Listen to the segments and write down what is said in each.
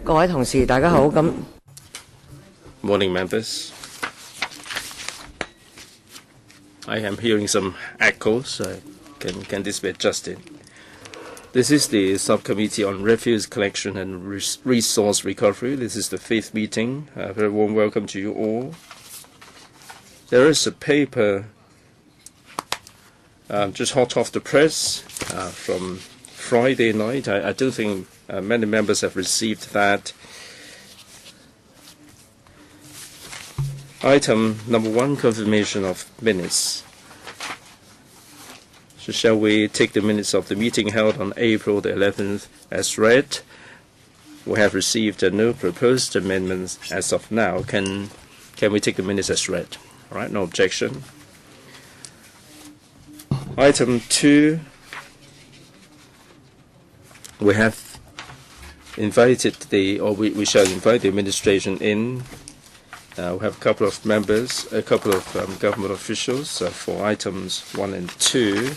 各位同事，大家好。Morning, members. I am hearing some echoes. Can this be adjusted? This is the Subcommittee on Refuse Collection and Resource Recovery. This is the 5th meeting. A very warm welcome to you all. There is a paper just hot off the press from Friday night. I do think many members have received that. Item number 1, confirmation of minutes. So shall we take the minutes of the meeting held on April the 11th as read? We have received no proposed amendments as of now. Can we take the minutes as read? All right, no objection. Item 2, we have invited we shall invite the administration in. We have a couple of members, a couple of government officials for items 1 and 2.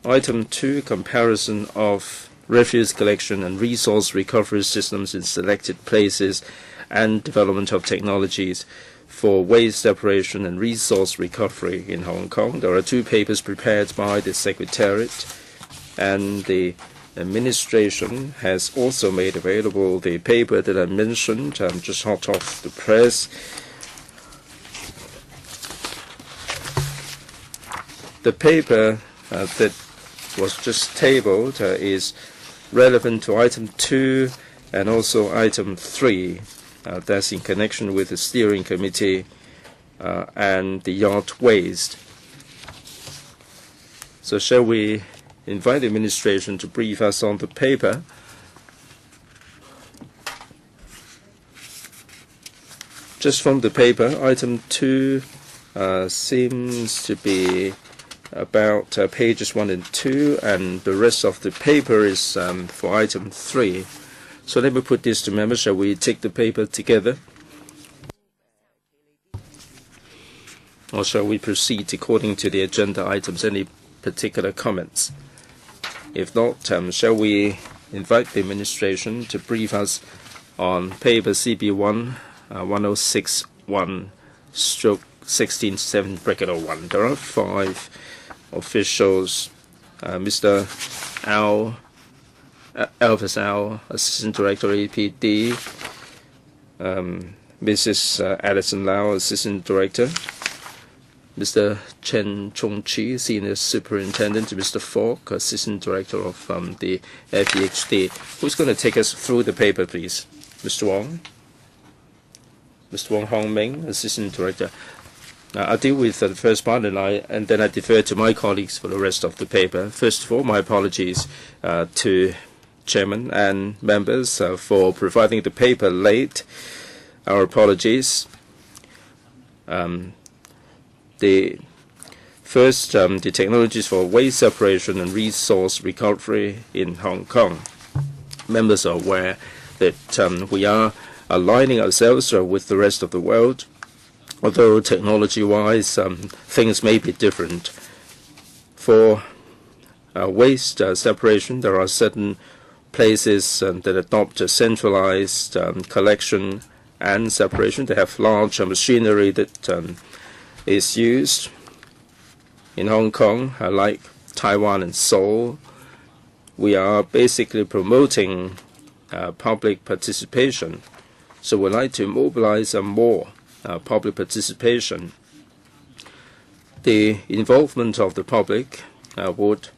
Item 2, comparison of refuse collection and resource recovery systems in selected places and development of technologies for waste separation and resource recovery in Hong Kong. There are 2 papers prepared by the Secretariat, and the administration has also made available the paper that I mentioned, just hot off the press. The paper that was just tabled is relevant to item 2 and also item 3. That's in connection with the steering committee and the yard waste. So shall we invite the administration to brief us on the paper? Just from the paper, item 2 seems to be about pages 1 and 2, and the rest of the paper is for item 3. So let me put this to members. Shall we take the paper together? Or shall we proceed according to the agenda items? Any particular comments? If not, shall we invite the administration to brief us on paper CB1 1061/16/7/01. There are 5 officials. Mr. Elvis Au, Assistant Director APD, Mrs. Alison Lau, Assistant Director, Mr. Chen Chong-chi, Senior Superintendent, Mr. Falk, Assistant Director of the FEHD. Who's going to take us through the paper, please? Mr. Wong? Mr. Wong Hong-ming, Assistant Director. I'll deal with the first part, and then I defer to my colleagues for the rest of the paper. First of all, my apologies to Chairman and members for providing the paper late. Our apologies. The first, the technologies for waste separation and resource recovery in Hong Kong. Members are aware that we are aligning ourselves with the rest of the world. Although technology-wise, things may be different. For waste separation, there are certain places that adopt a centralized collection and separation. They have large machinery that is used. In Hong Kong, like Taiwan and Seoul, we are basically promoting public participation. So we'd like to mobilize more public participation. The involvement of the public would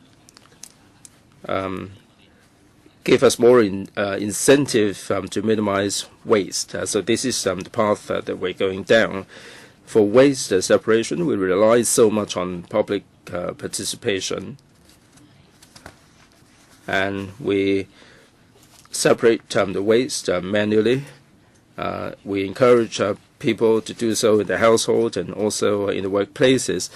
give us more incentive to minimize waste. So this is the path that we're going down. For waste separation, we rely so much on public participation, and we separate the waste manually. We encourage people to do so in the household and also in the workplaces.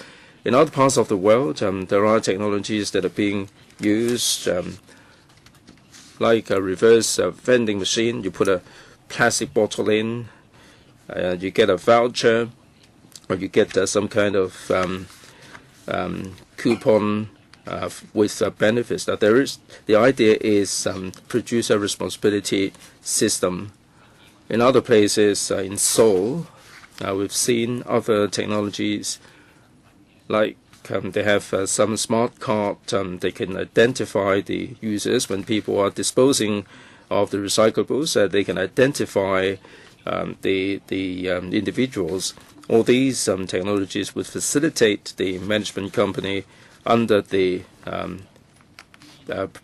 In other parts of the world, there are technologies that are being used, like a reverse vending machine. You put a plastic bottle in, you get a voucher, or you get some kind of coupon with benefits. Now, the idea is producer responsibility system. In other places, in Seoul, we've seen other technologies like they have some smart card. They can identify the users when people are disposing of the recyclables. They can identify the individuals. All these technologies would facilitate the management company under the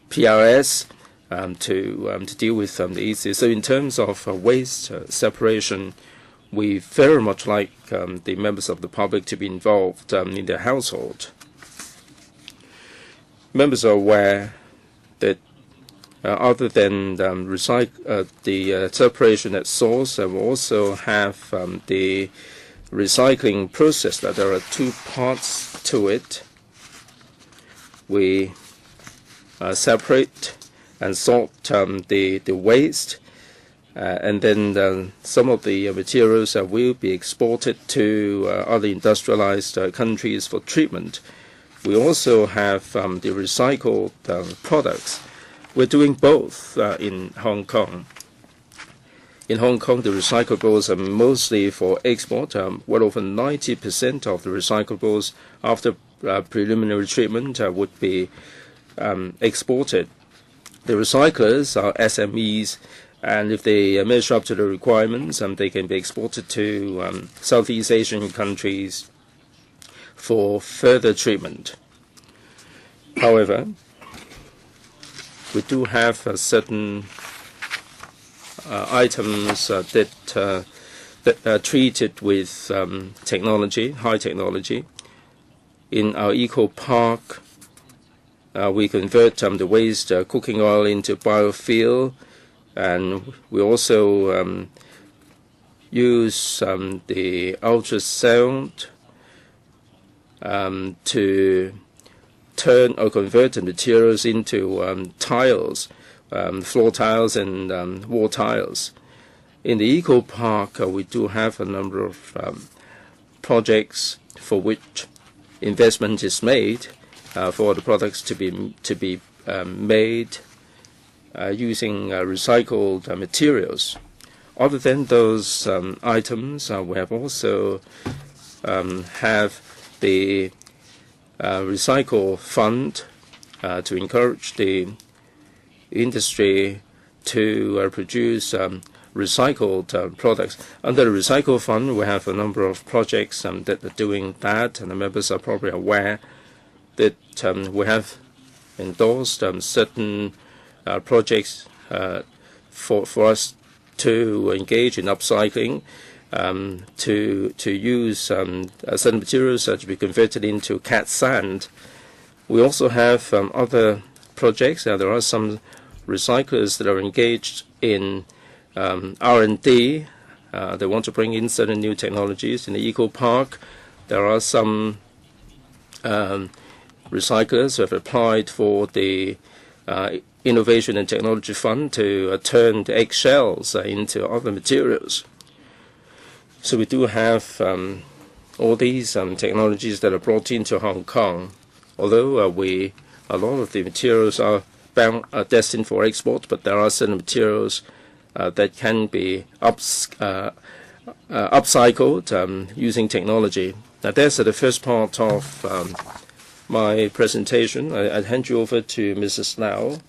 PRS to deal with the issues. So in terms of waste separation, we very much like the members of the public to be involved in their household. Members are aware that other than the separation at source, we also have the recycling process. That there are two parts to it. We separate and sort the waste, and then some of the materials will be exported to other industrialized countries for treatment. We also have the recycled products. We're doing both in Hong Kong. In Hong Kong, the recyclables are mostly for export. Well over 90% of the recyclables after preliminary treatment would be exported. The recyclers are SMEs, and if they measure up to the requirements, they can be exported to Southeast Asian countries for further treatment. However, we do have certain items that are treated with technology, high technology. In our eco park, we convert the waste cooking oil into biofuel, and we also use the ultrasound to turn or convert the materials into tiles, floor tiles and wall tiles. In the eco park, we do have a number of projects for which investment is made for the products to be made using recycled materials. Other than those items, we have also have the recycle fund to encourage the industry to produce recycled products. Under the recycle fund, we have a number of projects that are doing that, and the members are probably aware that we have endorsed certain projects for us to engage in upcycling, to use certain materials to be converted into cat sand. We also have other projects. There are some recyclers that are engaged in R&D. They want to bring in certain new technologies. In the eco park, there are some recyclers who have applied for the Innovation and Technology Fund to turn the eggshells into other materials. So we do have all these technologies that are brought into Hong Kong. Although a lot of the materials are destined for export, but there are certain materials that can be upcycled using technology. Now, that's the first part of my presentation. I'll hand you over to Mrs. Lau.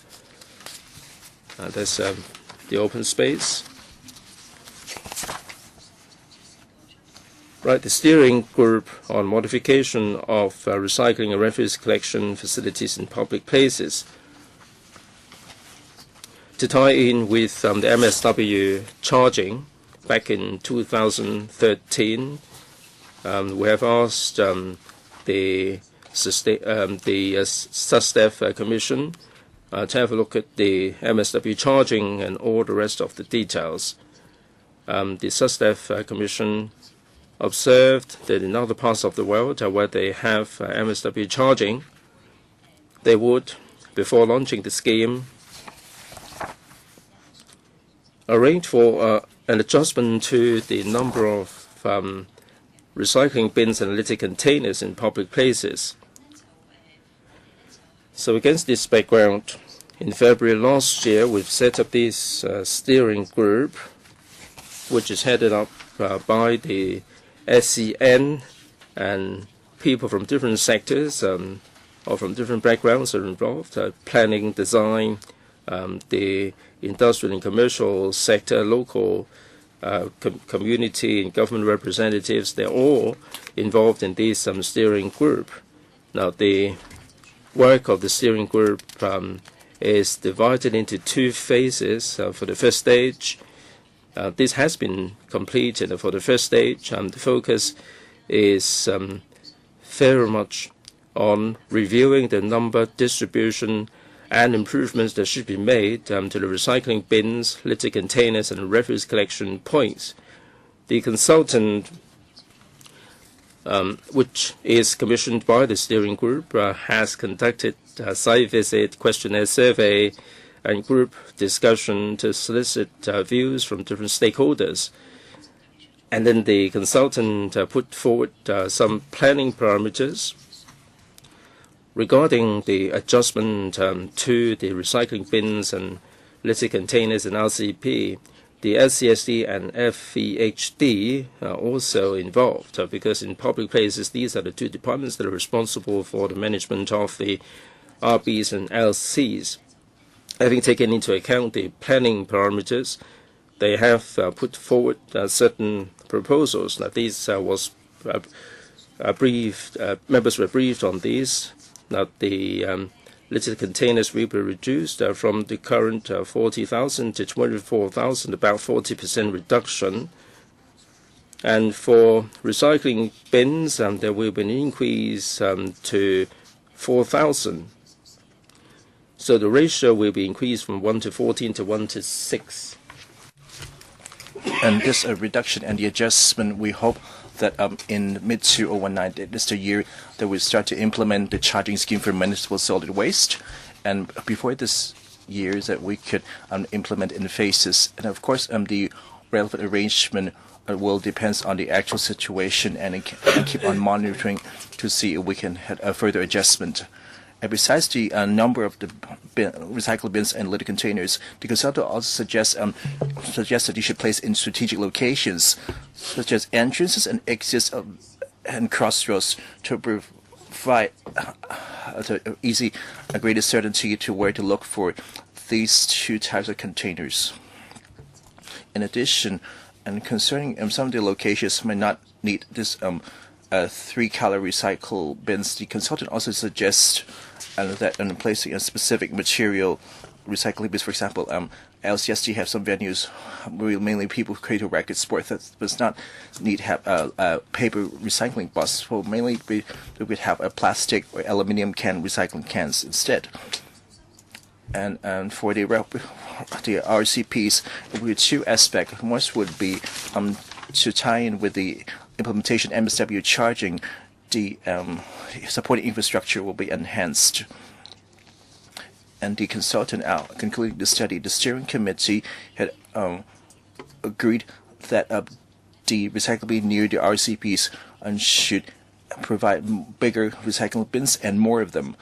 That's the open space. Right, the steering group on modification of recycling and refuse collection facilities in public places. To tie in with the MSW charging, back in 2013, we have asked the SUSTEF Commission to have a look at the MSW charging and all the rest of the details. The SUSTEF Commission observed that in other parts of the world where they have MSW charging, they would, before launching the scheme, arrange for an adjustment to the number of recycling bins and litter containers in public places. So against this background, in February last year, we've set up this steering group, which is headed up by the SCN, and people from different sectors or from different backgrounds are involved, planning, design, the industrial and commercial sector, local community and government representatives. They're all involved in this steering group. Now, the work of the steering group is divided into two phases. For the first stage, this has been completed. For the first stage, the focus is very much on reviewing the number, distribution, and improvements that should be made to the recycling bins, litter containers, and refuse collection points. The consultant, which is commissioned by the steering group, has conducted a site visit, questionnaire survey, and group discussion to solicit views from different stakeholders. And then the consultant put forward some planning parameters regarding the adjustment to the recycling bins and litter containers and RCP. The SCSD and FEHD are also involved because in public places, these are the two departments that are responsible for the management of the RBs and LCs. Having taken into account the planning parameters, they have put forward certain proposals. Now, these was briefed. Members were briefed on these. Now, the litter containers will be reduced from the current 40,000 to 24,000, about 40% reduction. And for recycling bins, there will be an increase to 4,000. So the ratio will be increased from 1 to 14 to 1 to 6. And this reduction and the adjustment, we hope that in mid-2019, this the year that we start to implement the charging scheme for municipal solid waste. And before this year, that we could implement in phases. And of course, the relevant arrangement will depend on the actual situation and keep on monitoring to see if we can have a further adjustment. And besides the number of the recycle bins and litter containers, the consultant also suggests that you should place in strategic locations, such as entrances and exits and crossroads, to provide easy, greater certainty to where to look for these two types of containers. In addition, and concerning some of the locations might not need this 3-color recycle bins, the consultant also suggests that placing a specific material recycling bins, for example, LCSD have some venues where mainly people create a racket sport that does not need to have a paper recycling bus. So mainly we would have a plastic or aluminum can recycling cans instead. And for the RCPs, with two aspects. One would be to tie in with the implementation MSW charging, the supporting infrastructure will be enhanced. And the consultant concluding the study, the steering committee had agreed that the recycling bin near the RCPs should provide bigger recycling bins and more of them.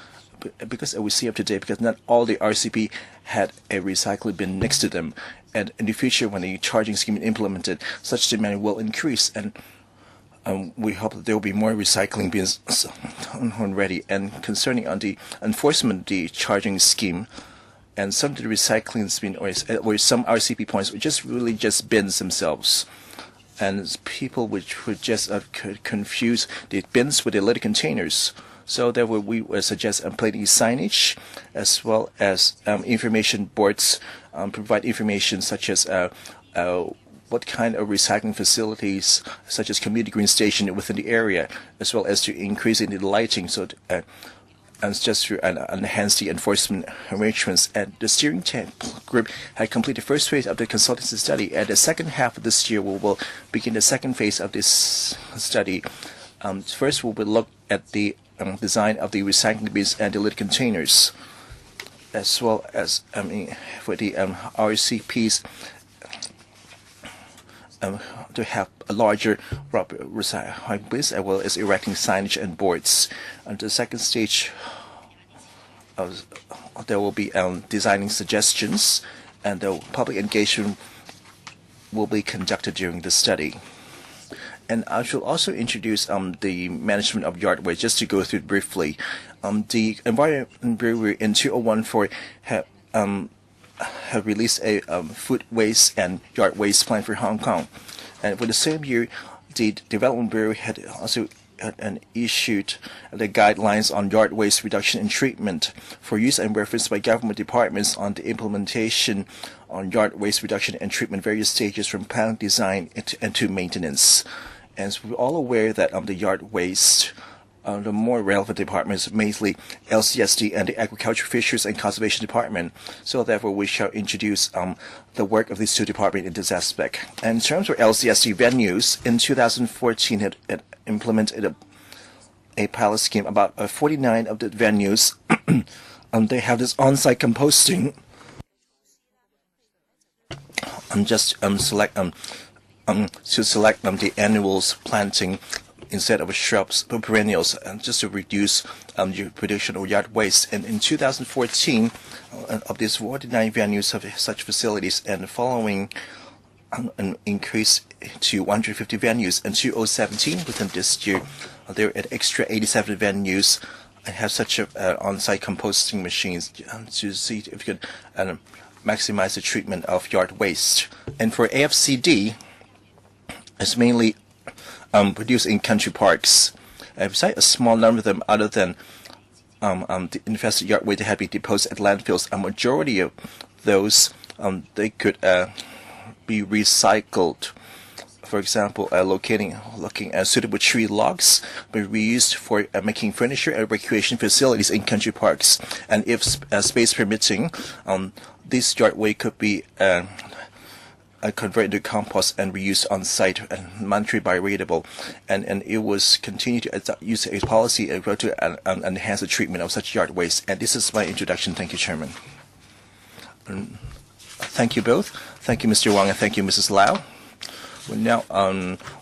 Because we see up to date, because not all the RCP had a recycling bin next to them, and in the future, when the charging scheme is implemented, such demand will increase, and we hope that there will be more recycling bins already. And concerning on the enforcement of the charging scheme, and some of the recycling bin or some RCP points were just bins themselves, and people which would just confuse the bins with the litter containers. So therefore, we would suggest plating signage as well as information boards, provide information such as what kind of recycling facilities, such as community green station within the area, as well as to increasing the lighting, so and just to enhance the enforcement arrangements. And the steering group had completed the first phase of the consultancy study. At the second half of this year, we will begin the second phase of this study. First, we will look at the design of the recycling bins and the litter containers, as well as for the RCPs to have a larger recycling bins, as well as erecting signage and boards. And the second stage there will be designing suggestions, and the public engagement will be conducted during the study. And I should also introduce the management of yard waste, just to go through it briefly. The Environment Bureau in 2014 have released a food waste and yard waste plan for Hong Kong. And for the same year, the Development Bureau had also issued the guidelines on yard waste reduction and treatment for use and reference by government departments on the implementation on yard waste reduction and treatment various stages from planning, design, and to maintenance. And so we're all aware that the yard waste, the more relevant departments, mainly LCSD and the Agriculture, Fisheries, and Conservation Department. So therefore, we shall introduce the work of these two departments in this aspect. And in terms of LCSD venues, in 2014, it implemented a pilot scheme. About 49 of the venues, they have this on-site composting. Select the annuals planting instead of shrubs or perennials, just to reduce your production of yard waste. And in 2014, of these 49 venues have such facilities, and following an increase to 150 venues. In 2017, within this year, there are extra 87 venues and have such on-site composting machines to see if you can maximize the treatment of yard waste. And for AFCD, it's mainly produced in country parks. Besides a small number of them, other than the infested yard waste that have been deposited at landfills, a majority of those they could be recycled. For example, looking at suitable tree logs, be reused for making furniture and recreation facilities in country parks. And if space permitting, this yard waste could be converted to compost and reused on site and monetary biodegradable, and it was continue to use a policy to enhance the treatment of such yard waste. And this is my introduction. Thank you, Chairman. Thank you both. Thank you, Mr. Wang, and thank you, Mrs. Lau. We now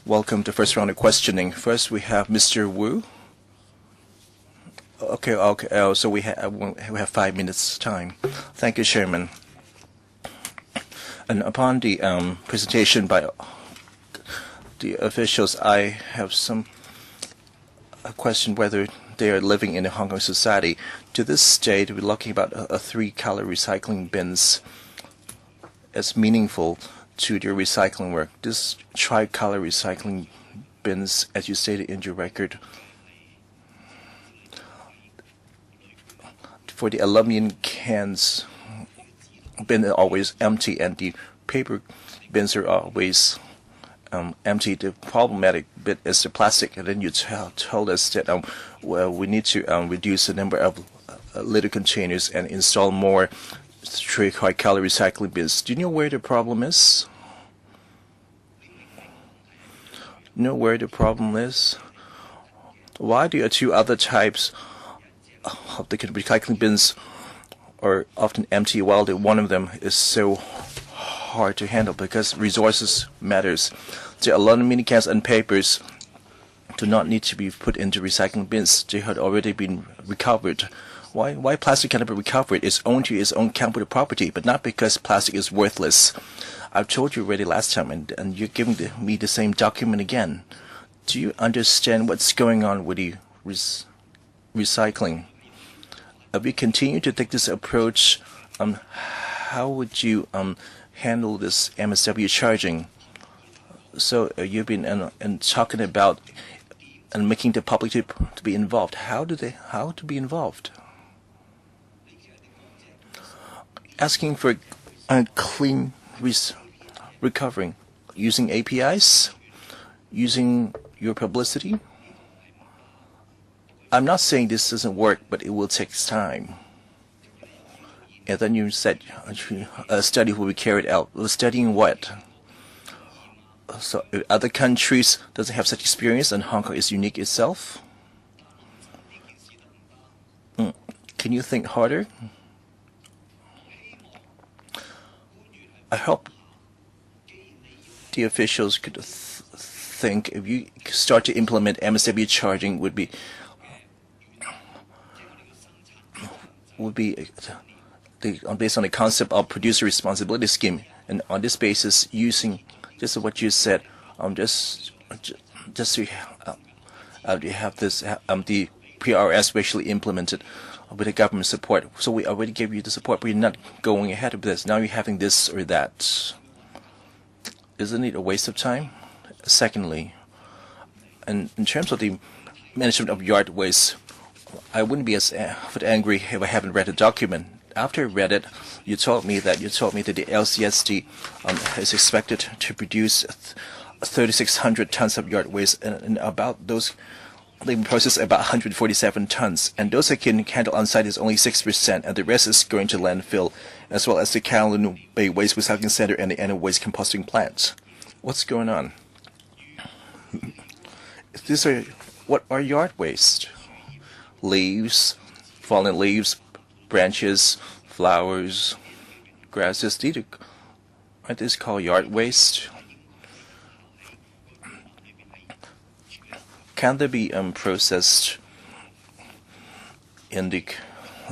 welcome the first round of questioning. First, we have Mr. Wu. Okay. So we have 5 minutes time. Thank you, Chairman. And upon the presentation by the officials, I have a question whether they are living in a Hong Kong society. To this date, we're looking about a 3-color recycling bins as meaningful to their recycling work. This tri-color recycling bins, as you stated in your record, for the aluminum cans, bin are always empty, and the paper bins are always empty. The problematic bit is the plastic, and then you told us that we need to reduce the number of litter containers and install more high-color recycling bins. Do you know where the problem is? Why do 2 other types of the recycling bins are often empty, while one of them is so hard to handle? Because resources matters. The aluminum cans and papers do not need to be put into recycling bins. They had already been recovered. Why plastic cannot be recovered is owned to its own capital property, but not because plastic is worthless. I've told you already last time, and you're giving me the same document again. Do you understand what's going on with the recycling? If we continue to take this approach, how would you handle this MSW charging? So you've been talking about and making the public to be involved. How to be involved? Asking for clean recovering, using APIs, using your publicity. I'm not saying this doesn't work, but it will take time. And then you said a study will be carried out. Studying what? So other countries doesn't have such experience, and Hong Kong is unique itself. Can you think harder? I hope the officials could think if you start to implement MSW charging would would be based on the concept of producer responsibility scheme, and on this basis, using just what you said, just to have this the PRS actually implemented with the government support. So we already gave you the support, but you're not going ahead with this. Now you're having this or that. Isn't it a waste of time? Secondly, and in terms of the management of yard waste, I wouldn't be as angry if I haven't read the document. After I read it, you told me that the LCSD is expected to produce 3,600 tons of yard waste, and about those they process about 147 tons, and those that can handle on site is only 6%, and the rest is going to landfill, as well as the Kowloon Bay Waste Recycling Center and the Anna Waste Composting Plant. What's going on? What are yard waste? Leaves, fallen leaves, branches, flowers, grasses. Aren't these called yard waste? Can they be processed in the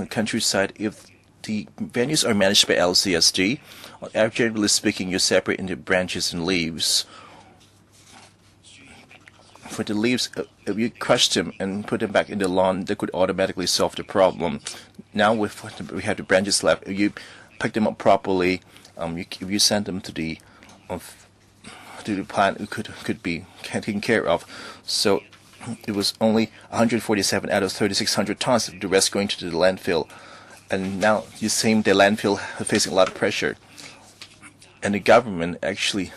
countryside if the venues are managed by LCSD? Generally speaking, you separate into branches and leaves. For the leaves, if you crush them and put them back in the lawn, that could automatically solve the problem. Now we have the branches left. If you pick them up properly, if you send them to the plant, it could be taken care of. So it was only 147 out of 3,600 tons. The rest going to the landfill, and now you see the landfill facing a lot of pressure, and the government actually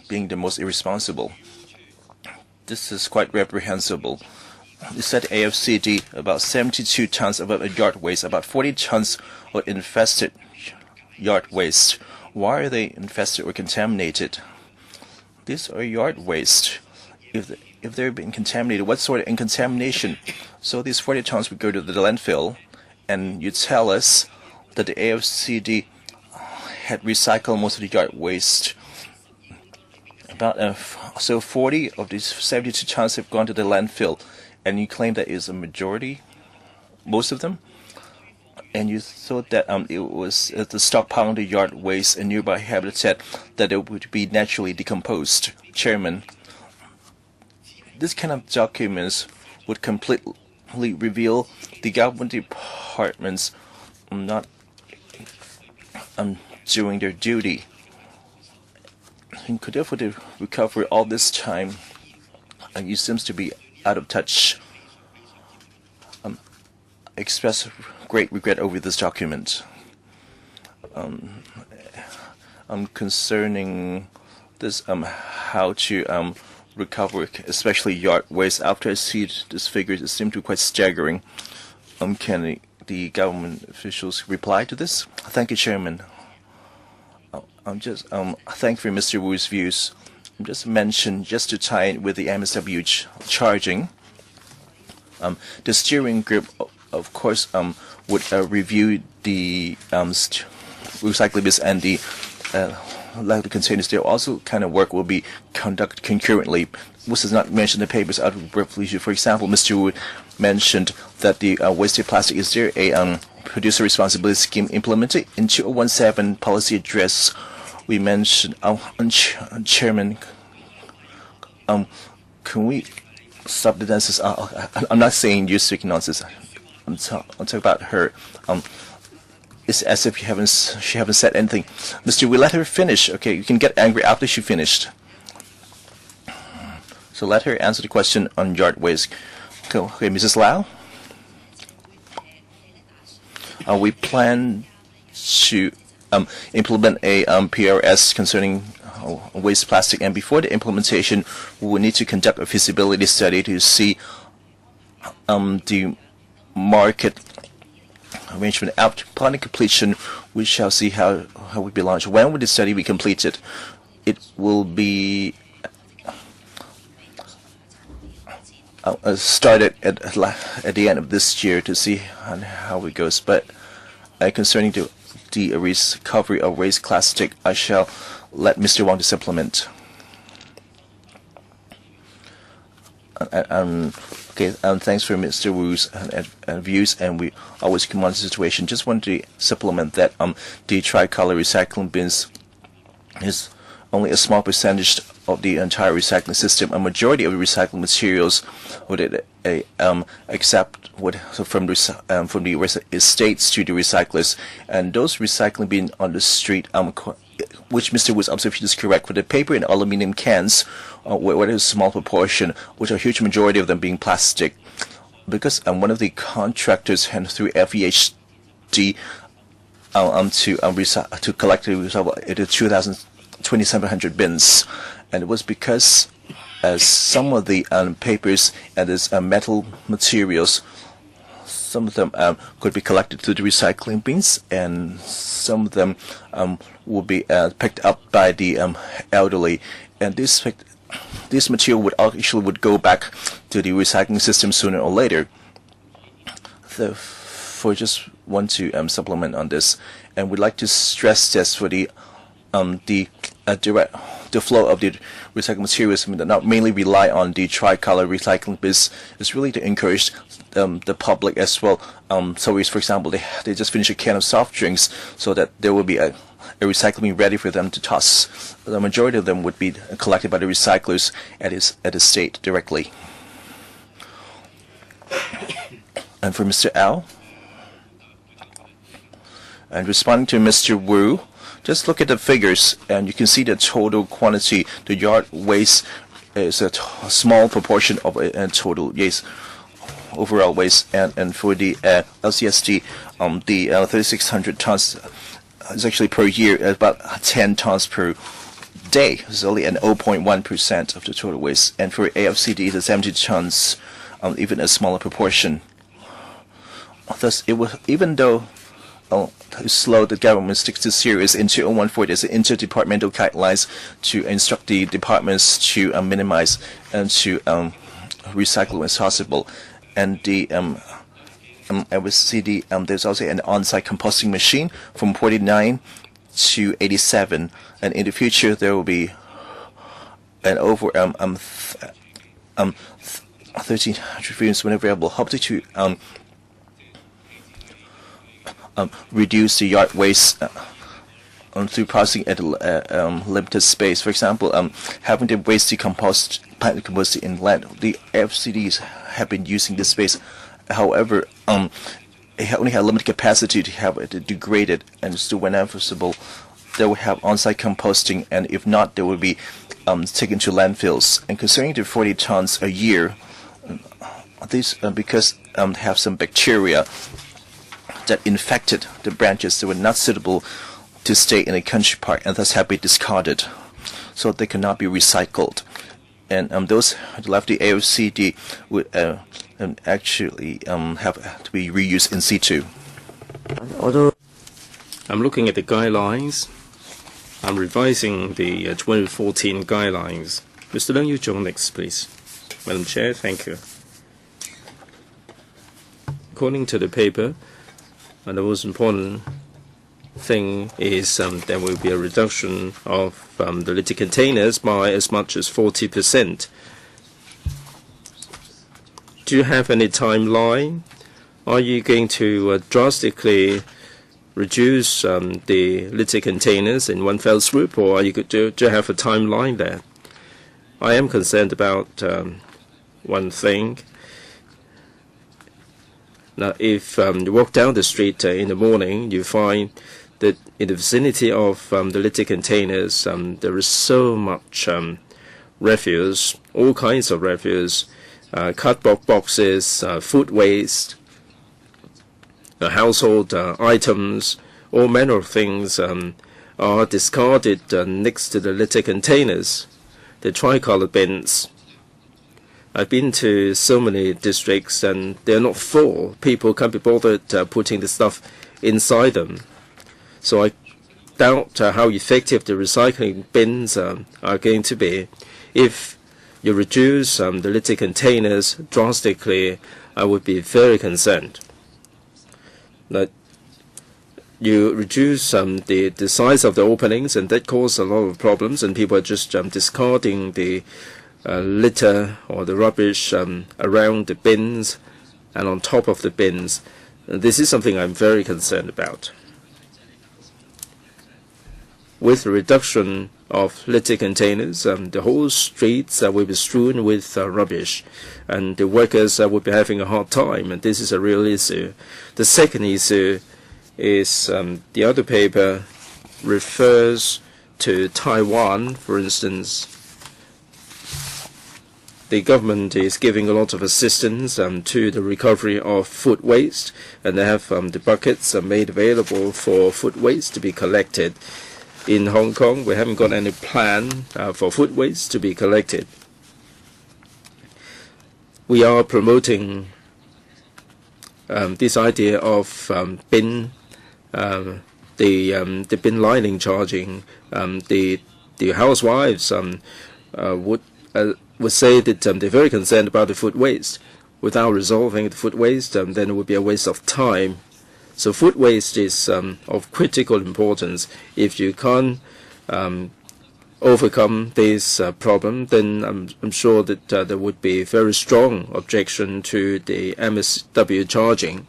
being the most irresponsible. This is quite reprehensible. You said AFCD about 72 tons of yard waste, about 40 tons of infested yard waste. Why are they infested or contaminated? These are yard waste. If they're being contaminated, what sort of contamination? So these 40 tons would go to the landfill, and you tell us that the AFCD had recycled most of the yard waste. So 40 of these 72 tons have gone to the landfill, and you claim that is a majority, most of them, and you thought that it was the stockpile of the yard waste and nearby habitat that it would be naturally decomposed. Chairman, this kind of documents would completely reveal the government departments not doing their duty. And could therefore recover all this time, and you seems to be out of touch. I express great regret over this document. Concerning this how to recover, especially yard waste. After I see these figures, it seems to be quite staggering. Can the government officials reply to this? Thank you, Chairman. I'm just thank for Mr. Wu's views. I'm just mention just to tie in with the MSW charging. The steering group, of course, would review the recyclables and the likely containers. There also kind of work will be conducted concurrently. This is not mentioned in the papers out of briefly. For example, Mr. Wu mentioned that the wasted plastic, is there a producer responsibility scheme implemented? In 2017 policy address, we mentioned, Chairman, can we stop the nonsense? I'm not saying you speak nonsense. I'm talking about her. It's as if she haven't said anything. Mr. We let her finish. Okay, you can get angry after she finished. So let her answer the question on yard waste. Okay, Mrs. Lau. We plan to implement a PRS concerning waste plastic, and before the implementation, we will need to conduct a feasibility study to see the market arrangement. Upon completion, we shall see how we be launched. When will the study be completed? It will be started at the end of this year to see how it goes. But concerning the recovery of waste plastic, I shall let Mr. Wang to supplement. Okay, thanks for Mr. Wu's views, and we always can monitor the situation. Just wanted to supplement that the tricolor recycling bins is only a small percentage of the entire recycling system. A majority of the recycling materials would accept from the estates to the recyclers, and those recycling being on the street, which Mr. Wu's observation is correct, for the paper and aluminum cans, where there's a small proportion, which a huge majority of them being plastic, because one of the contractors and through FEHD to collect the 2,700 bins, and it was because some of the papers and this metal materials, some of them could be collected through the recycling bins, and some of them will be picked up by the elderly, and this material would go back to the recycling system sooner or later. Therefore, just want to supplement on this, and we'd like to stress this for the flow of the recycled materials, not mainly rely on the tricolor recycling bins. It's really to encourage the public as well. So, for example, they just finish a can of soft drinks, so that there will be a recycling ready for them to toss. The majority of them would be collected by the recyclers at the state directly. And for Mr. Al, and responding to Mr. Wu, just look at the figures, and you can see the total quantity. The yard waste is a small proportion of a total overall waste, and for the LCSD, the 3,600 tons is actually per year about 10 tons per day. It's only an 0.1% of the total waste, and for AFCD, the 70 tons, even a smaller proportion. Thus, even though slow, the government sticks to serious. In 2014, there's interdepartmental guidelines to instruct the departments to minimize and to recycle when possible. And the LCD, there's also an on-site composting machine from 49 to 87, and in the future there will be an over 1,300 units when available, hopefully to reduce the yard waste through processing at a limited space. For example, having the waste decomposed in land, the FCDs have been using this space. However, it only have limited capacity to have it degraded, and still whenever possible, they will have on-site composting, and if not, they will be taken to landfills. And concerning the 40 tons a year, these because they have some bacteria that infected the branches that were not suitable to stay in a country park, and thus have been discarded, so they cannot be recycled. And those left the AFCD would actually have to be reused in situ. I'm looking at the guidelines. I'm revising the 2014 guidelines. Mr. Leung Yu-jung next, please. Madam Chair, thank you. According to the paper, and the most important thing is there will be a reduction of the litter containers by as much as 40%. Do you have any timeline? Are you going to drastically reduce the litter containers in one fell swoop, or are you going to have a timeline there? I am concerned about one thing. Now, if you walk down the street in the morning, you find that in the vicinity of the litter containers, there is so much refuse, all kinds of refuse, cardboard boxes, food waste, household items, all manner of things are discarded next to the litter containers, the tricolor bins. I've been to so many districts, and they're not full. People can't be bothered putting the stuff inside them. So I doubt how effective the recycling bins are going to be. If you reduce the litter containers drastically, I would be very concerned. That you reduce the size of the openings, and that causes a lot of problems, and people are just discarding the litter or the rubbish around the bins and on top of the bins. This is something I'm very concerned about. With the reduction of litter containers, the whole streets will be strewn with rubbish, and the workers will be having a hard time, and this is a real issue. The second issue is the other paper refers to Taiwan, for instance. The government is giving a lot of assistance to the recovery of food waste, and they have the buckets made available for food waste to be collected. In Hong Kong, we haven't got any plan for food waste to be collected. We are promoting this idea of bin, the bin lining charging. The housewives would say that they're very concerned about the food waste. Without resolving the food waste, then it would be a waste of time. So food waste is of critical importance. If you can't overcome this problem, then I'm sure that there would be a very strong objection to the MSW charging.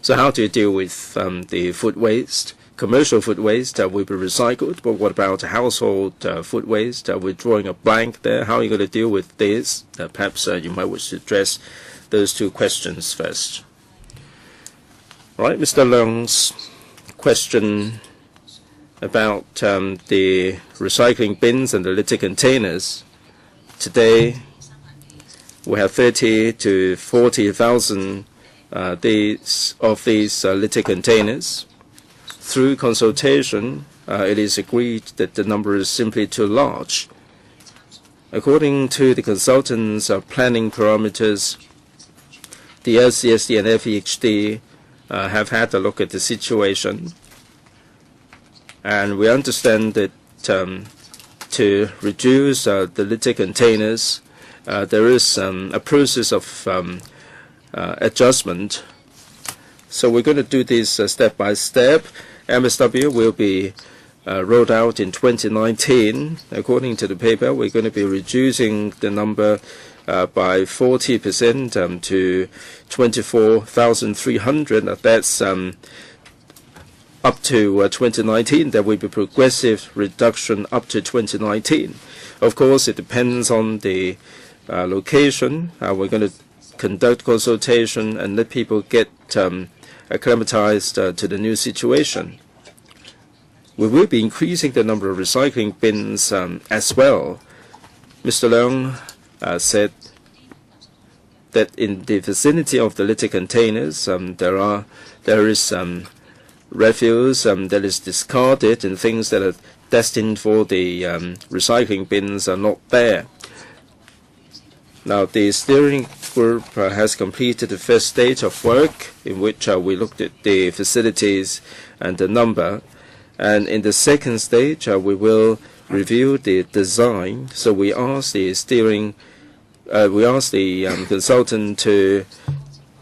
So how do you deal with the food waste? Commercial food waste will be recycled, but what about household food waste? We're drawing a blank there. How are you going to deal with this? Perhaps you might wish to address those two questions first. Right, Mr. Leung's question about the recycling bins and the litter containers. Today, we have 30 to 40,000 of these litter containers. Through consultation, it is agreed that the number is simply too large. According to the consultants' planning parameters, the LCSD and FEHD have had a look at the situation, and we understand that to reduce the litter containers, there is a process of adjustment. So we're going to do this step by step. MSW will be rolled out in 2019. According to the paper, we're going to be reducing the number by 40% to 24,300. That's up to 2019. There will be progressive reduction up to 2019. Of course, it depends on the location. We're going to conduct consultation and let people get acclimatized to the new situation. We will be increasing the number of recycling bins as well. Mr. Leung said that in the vicinity of the litter containers, there is refuse that is discarded, and things that are destined for the recycling bins are not there. Now, the steering group has completed the first stage of work, in which we looked at the facilities and the number. And in the second stage, we will review the design. So we asked the consultant to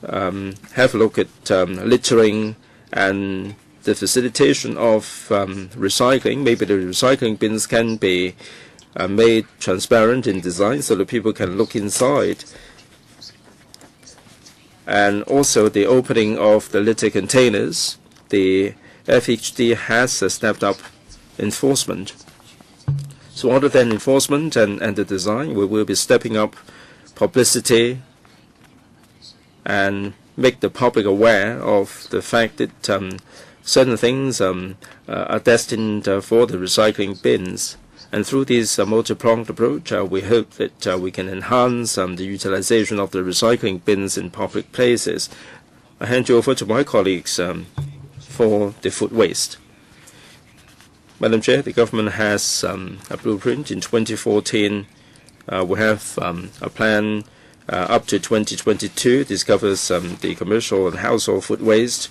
have a look at littering and the facilitation of recycling. Maybe the recycling bins can be made transparent in design so that people can look inside. And also the opening of the litter containers. The FHD has stepped up enforcement. So other than enforcement and the design, we will be stepping up publicity and make the public aware of the fact that certain things are destined for the recycling bins. And through this multi-pronged approach, we hope that we can enhance the utilization of the recycling bins in public places. I hand you over to my colleagues for the food waste. Madam Chair, the government has a blueprint. In 2014, we have a plan up to 2022. This covers the commercial and household food waste.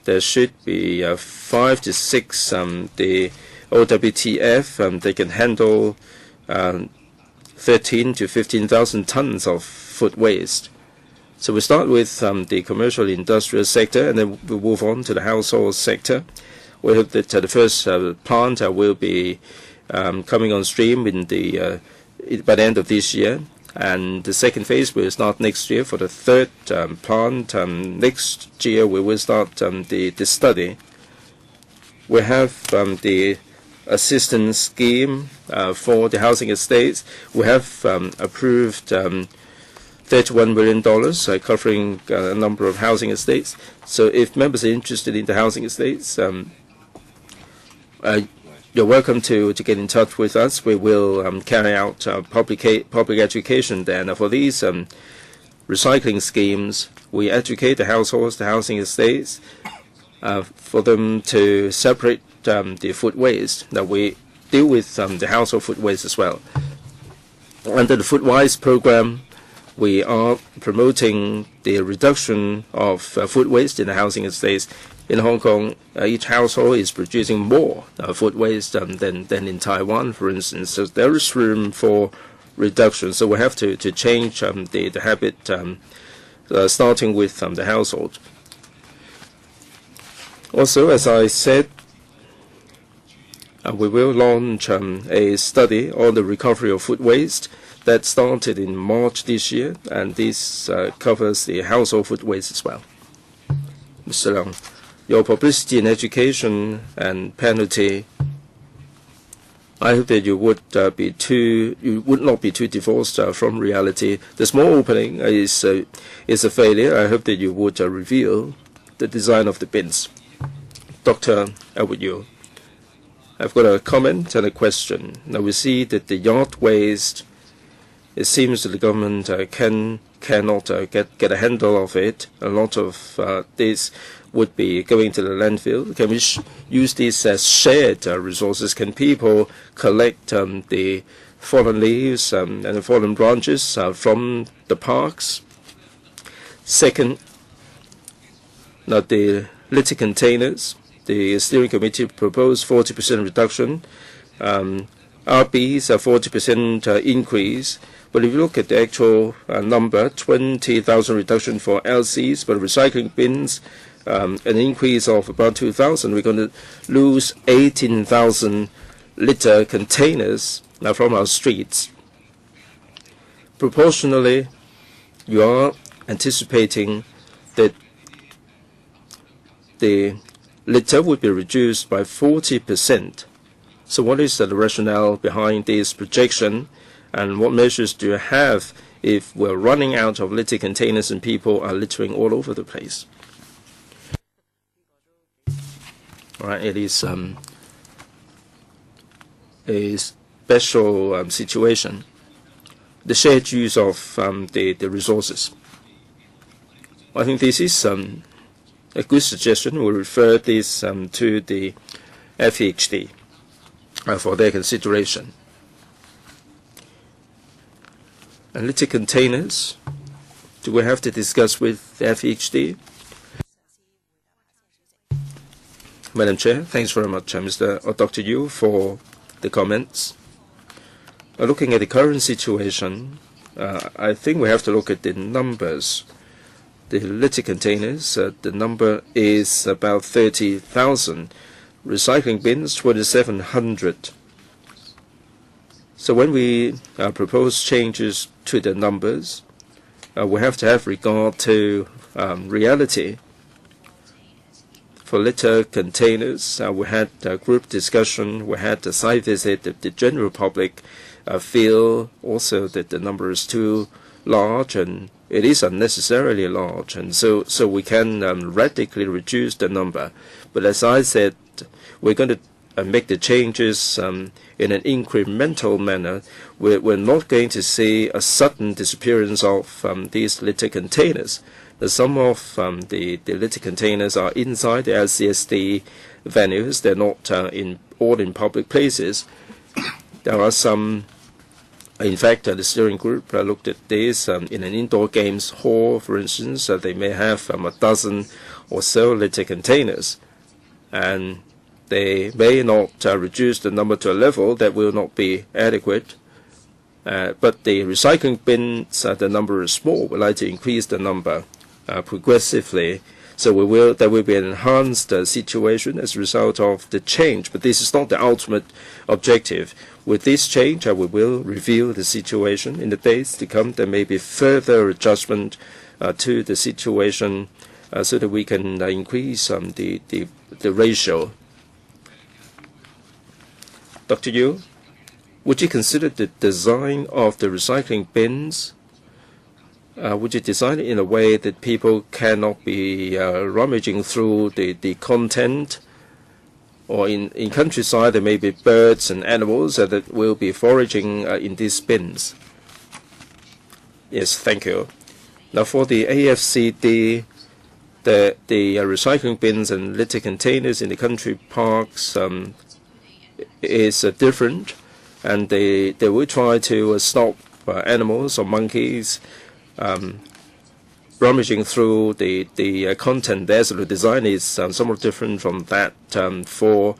There should be 5 to 6 the OWTF. They can handle 13 to 15,000 tons of food waste. So we start with the commercial industrial sector, and then we move on to the household sector. We hope that the first plant will be coming on stream in the by the end of this year. And the second phase will start next year. For the third plant, next year we will start the study. We have the assistance scheme for the housing estates. We have approved $31 million covering a number of housing estates. So if members are interested in the housing estates, you're welcome to get in touch with us. We will carry out public education then. For these recycling schemes, we educate the households, the housing estates, for them to separate the food waste. Now we deal with the household food waste as well. Under the Foodwise program, we are promoting the reduction of food waste in the housing estates. In Hong Kong, each household is producing more food waste than in Taiwan, for instance. So there is room for reduction. So we have to change the habit, starting with the household. Also, as I said, we will launch a study on the recovery of food waste that started in March this year, and this covers the household food waste as well. Mr. Leung, your publicity in education and penalty, I hope that you would not be too divorced from reality. The small opening is a failure. I hope that you would reveal the design of the bins. Dr. Edward Yu, I've got a comment and a question. Now we see that the yard waste, it seems that the government cannot get a handle of it. A lot of this would be going to the landfill. Can we use this as shared resources? Can people collect the fallen leaves and the fallen branches from the parks? Second, now the litter containers. The steering committee proposed 40% reduction. RBs a 40% increase. But if you look at the actual number, 20,000 reduction for LCs, but recycling bins, an increase of about 2,000. We're going to lose 18,000 litter containers from our streets. Proportionally, you are anticipating that the litter would be reduced by 40%. So what is the rationale behind this projection, and what measures do you have if we're running out of litter containers and people are littering all over the place? All right, it is a special situation. The shared use of the resources. I think this is a good suggestion. We'll refer this to the FEHD for their consideration. And litter containers, do we have to discuss with the FEHD? Madam Chair, thanks very much, Dr. Yu, for the comments. Looking at the current situation, I think we have to look at the numbers. The litter containers, the number is about 30,000. Recycling bins, 2,700. So when we propose changes to the numbers, we have to have regard to reality. For litter containers, we had a group discussion, we had a site visit. The general public feel also that the number is too large, and it is unnecessarily large, and so we can radically reduce the number. But as I said, we're going to make the changes in an incremental manner. We're not going to see a sudden disappearance of these litter containers. Some of the litter containers are inside the LCSD venues. They're not all in public places. There are some. In fact, the steering group looked at this in an indoor games hall, for instance. They may have a dozen or so litter containers, and they may not reduce the number to a level that will not be adequate. But the recycling bins, the number is small. We'd like to increase the number progressively. So there will be an enhanced situation as a result of the change, but this is not the ultimate objective. With this change, we will review the situation in the days to come. There may be further adjustment to the situation so that we can increase the ratio. Dr. Yu, would you consider the design of the recycling bins? Would you design it in a way that people cannot be rummaging through the content? Or in countryside, there may be birds and animals that will be foraging in these bins. Yes, thank you. Now for the AFCD, the recycling bins and litter containers in the country parks is different, and they will try to stop animals or monkeys rummaging through the content there. So the design is somewhat different from that for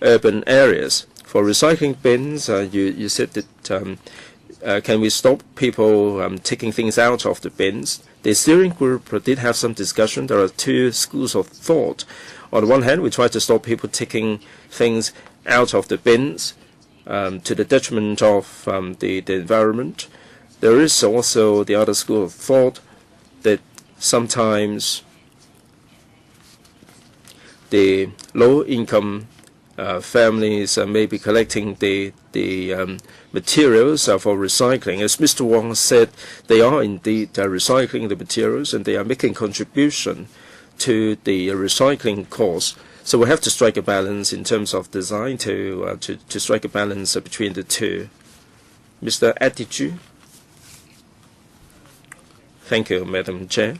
urban areas. For recycling bins, you said that can we stop people taking things out of the bins? The steering group did have some discussion. There are two schools of thought. On the one hand, we try to stop people taking things out of the bins to the detriment of the environment. There is also the other school of thought that sometimes the low-income families may be collecting the materials for recycling. As Mr. Wong said, they are indeed recycling the materials, and they are making contribution to the recycling cost. So we have to strike a balance in terms of design to strike a balance between the two. Mr. Attitude. Thank you, Madam Chair.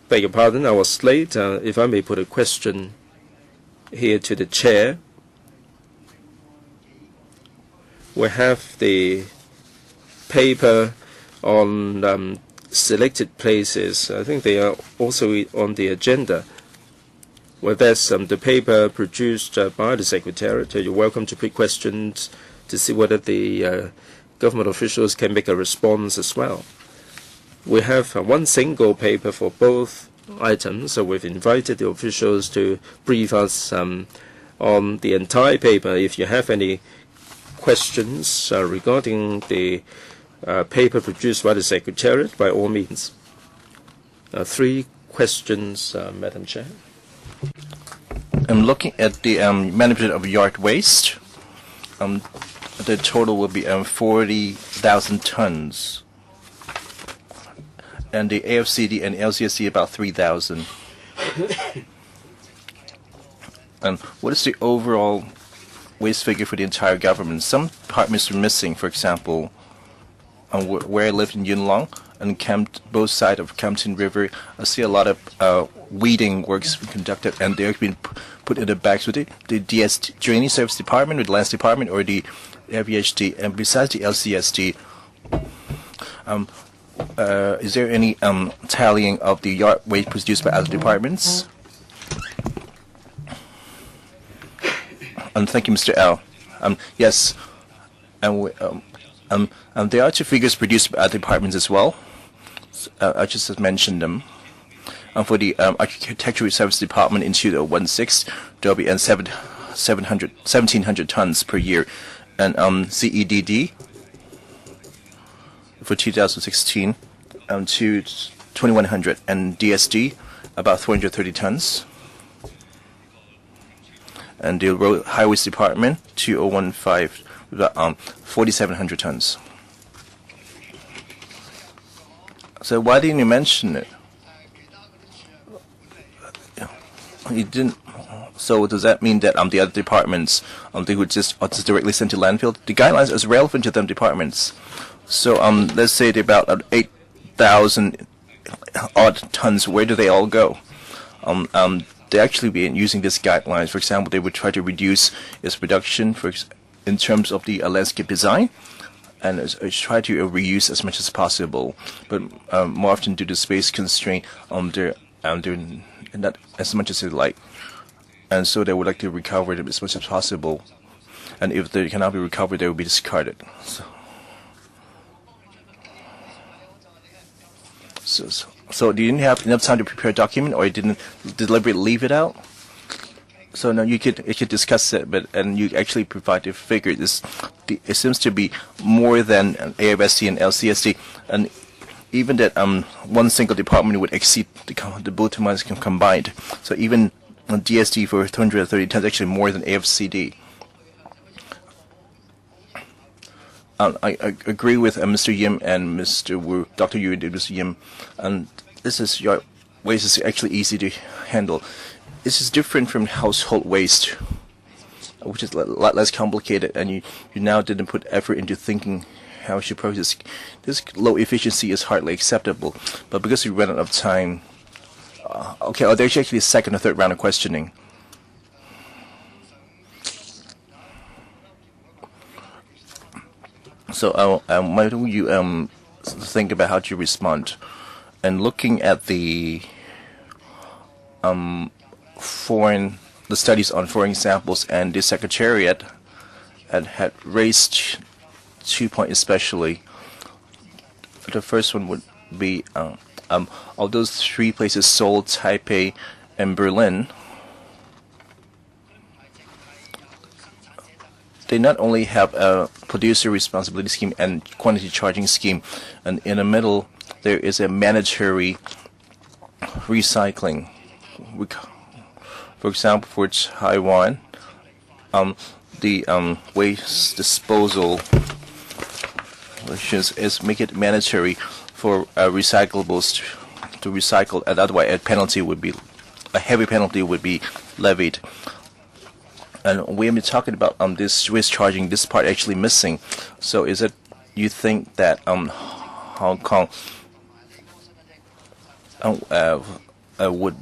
Beg your pardon, I was late. If I may put a question here to the Chair. We have the paper on selected places. I think they are also on the agenda. Well, that's the paper produced by the Secretariat. You're welcome to put questions to see whether the government officials can make a response as well. We have one single paper for both items, so we've invited the officials to brief us on the entire paper. If you have any questions regarding the paper produced by the Secretariat, by all means. 3 questions, Madam Chair. I'm looking at the management of yard waste. The total will be 40,000 tons. And the AFCD and LCSD about 3,000. And what is the overall waste figure for the entire government? Some departments are missing. For example, where I live in Yunlong and both sides of Campton River, I see a lot of weeding works conducted, and they're being put in the bags with the DST, Drainage Service Department, with the Lands Department, or the FEHD. And besides the LCSD, is there any tallying of the yard waste produced by other departments? Thank you, Mr. L. Yes, and there are 2 figures produced by other departments as well. I just mentioned them. For the Architectural Service Department in 2016, there will be 1,700 tons per year, and CEDD for 2016 to 2,100, and DSD about 430 tons. And the Road Highways Department 2015 about 4,700 tons. So why didn't you mention it? You didn't. So does that mean that the other departments they would just directly send to landfill? The guidelines is relevant to them departments. So let's say they're about 8,000 odd tons. Where do they all go? They actually be using these guidelines. For example, they would try to reduce its production in terms of the landscape design, and try to reuse as much as possible. But more often, due to space constraint, they're not as much as they like, and so they would like to recover them as much as possible. And if they cannot be recovered, they will be discarded. So you didn't have enough time to prepare a document, or you didn't deliberately leave it out? So no, you could discuss it, and you actually provide a figure. It seems to be more than AFSD and LCSD, and even that one single department would exceed the both months combined. So even DSD for 230 tons actually more than AFCD. I agree with Mr. Yim and Mr. Wu, Dr. Yu and Mr. Yim, and your waste is actually easy to handle. This is different from household waste, which is a lot less complicated, and you now didn't put effort into thinking how you should process. This low efficiency is hardly acceptable, but because we ran out of time, okay, there's actually a second or third round of questioning. So why don't you think about how to respond, and looking at the studies on foreign samples, and the Secretariat had raised 2 points especially. The first one would be of those 3 places, Seoul, Taipei, and Berlin, they not only have a producer responsibility scheme and quantity charging scheme, and in the middle there is a mandatory recycling. For example, for Taiwan, the waste disposal is make it mandatory for recyclables to recycle, and otherwise a heavy penalty would be levied. And we have been talking about this waste charging. This part actually missing. So is it you think that Hong Kong would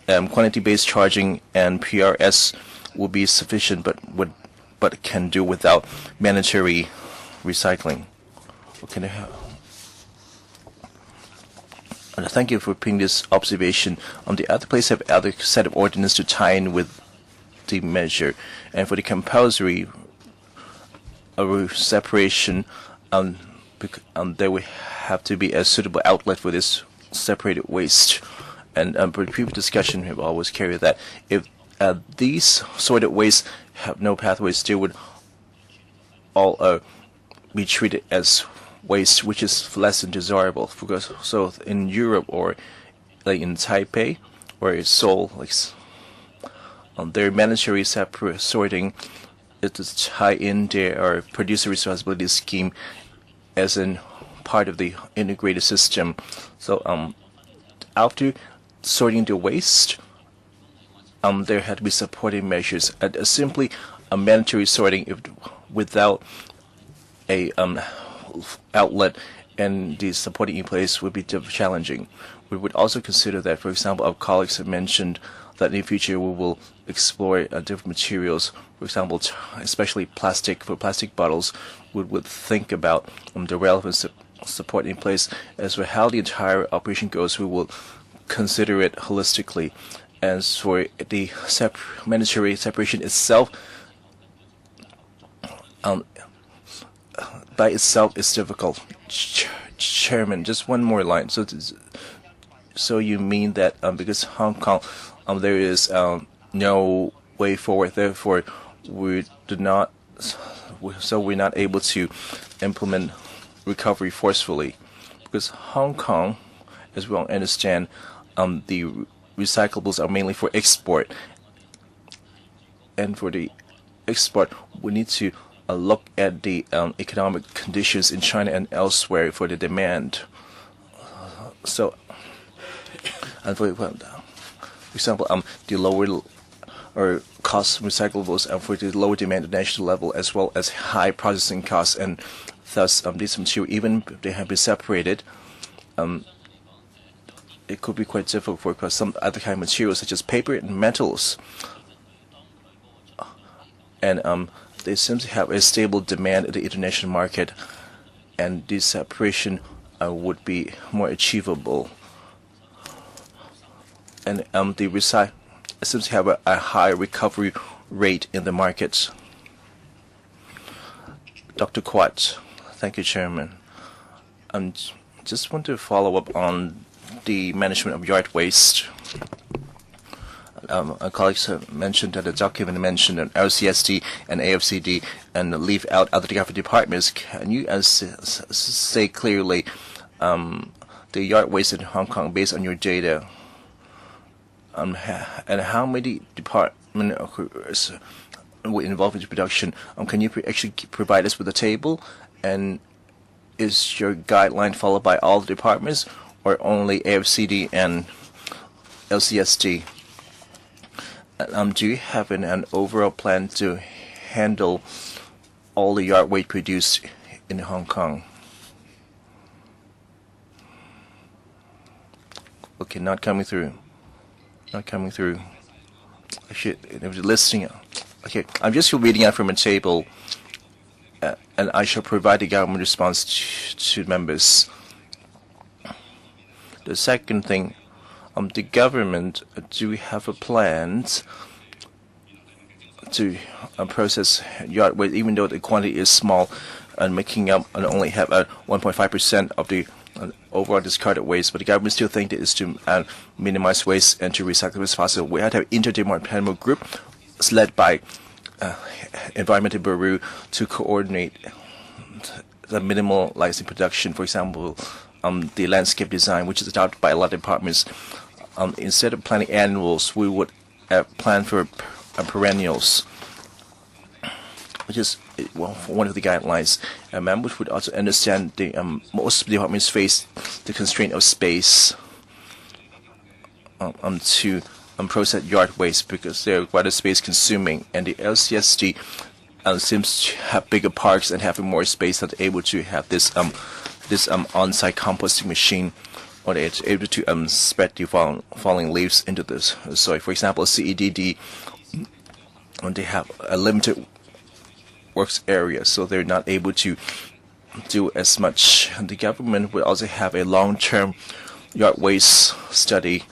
quantity-based charging and PRS would be sufficient, but can do without mandatory recycling? Okay. Thank you for putting this observation. The other place have other set of ordinance to tie in with the measure, and for the compulsory separation, there would have to be a suitable outlet for this separated waste. And previous discussion have always carried that if these sorted waste have no pathways, they would all be treated as waste, which is less than desirable. Because so in Europe, or like in Taipei or in Seoul, like their mandatory separate sorting is to tie in their producer responsibility scheme as in part of the integrated system. So after sorting the waste, there had to be supporting measures. Simply a mandatory sorting without a outlet and the supporting in place would be challenging. We would also consider that, for example, our colleagues have mentioned that in the future we will explore different materials. For example, especially plastic. For plastic bottles, we would think about the relevant support in place. As for how the entire operation goes, we will consider it holistically. As for the mandatory separation itself, by itself is difficult. Chairman, just one more line. So you mean that because Hong Kong, there is no way forward, therefore we're not able to implement recovery forcefully, because Hong Kong, as we all understand, the recyclables are mainly for export, and for the export we need to look at the economic conditions in China and elsewhere for the demand. So, and for example, the lower or cost recyclables, and for the lower demand at national level, as well as high processing costs, and thus these materials, even if they have been separated, it could be quite difficult for some other kind of materials such as paper and metals, and they seem to have a stable demand at the international market, and this separation would be more achievable. And the recycle seems to have a high recovery rate in the markets. Dr. Quat, thank you, Chairman. Just want to follow up on the management of yard waste. Our colleagues have mentioned that the document mentioned an LCSD and AFCD and leave out other government departments. Can you say clearly the yard waste in Hong Kong based on your data? And how many departments were involved in the production? Can you actually provide us with a table? And is your guideline followed by all the departments or only AFCD and LCSD? Do you have an overall plan to handle all the yard waste produced in Hong Kong? Okay, not coming through. Not coming through. Actually, it was listening. Okay, I'm just reading out from a table, and I shall provide the government response to members. The second thing, the government, do we have a plan to process yard waste, even though the quantity is small, and making up and only have 1.5% of the overall discarded waste, but the government still think that it's to minimize waste and to recycle as possible. We have to have an interdepartmental group led by Environmental Bureau to coordinate the minimalizing production. For example, the landscape design, which is adopted by a lot of departments. Instead of planning annuals, we would plan for perennials, which is one of the guidelines. Members would also understand the most departments face the constraint of space to process yard waste because they're rather space consuming, and the LCSD seems to have bigger parks and having more space that are able to have this on-site composting machine, or they're able to spread the falling leaves into the soil. For example, CEDD, they have a limited works area, so they're not able to do as much. And the government will also have a long-term yard waste study,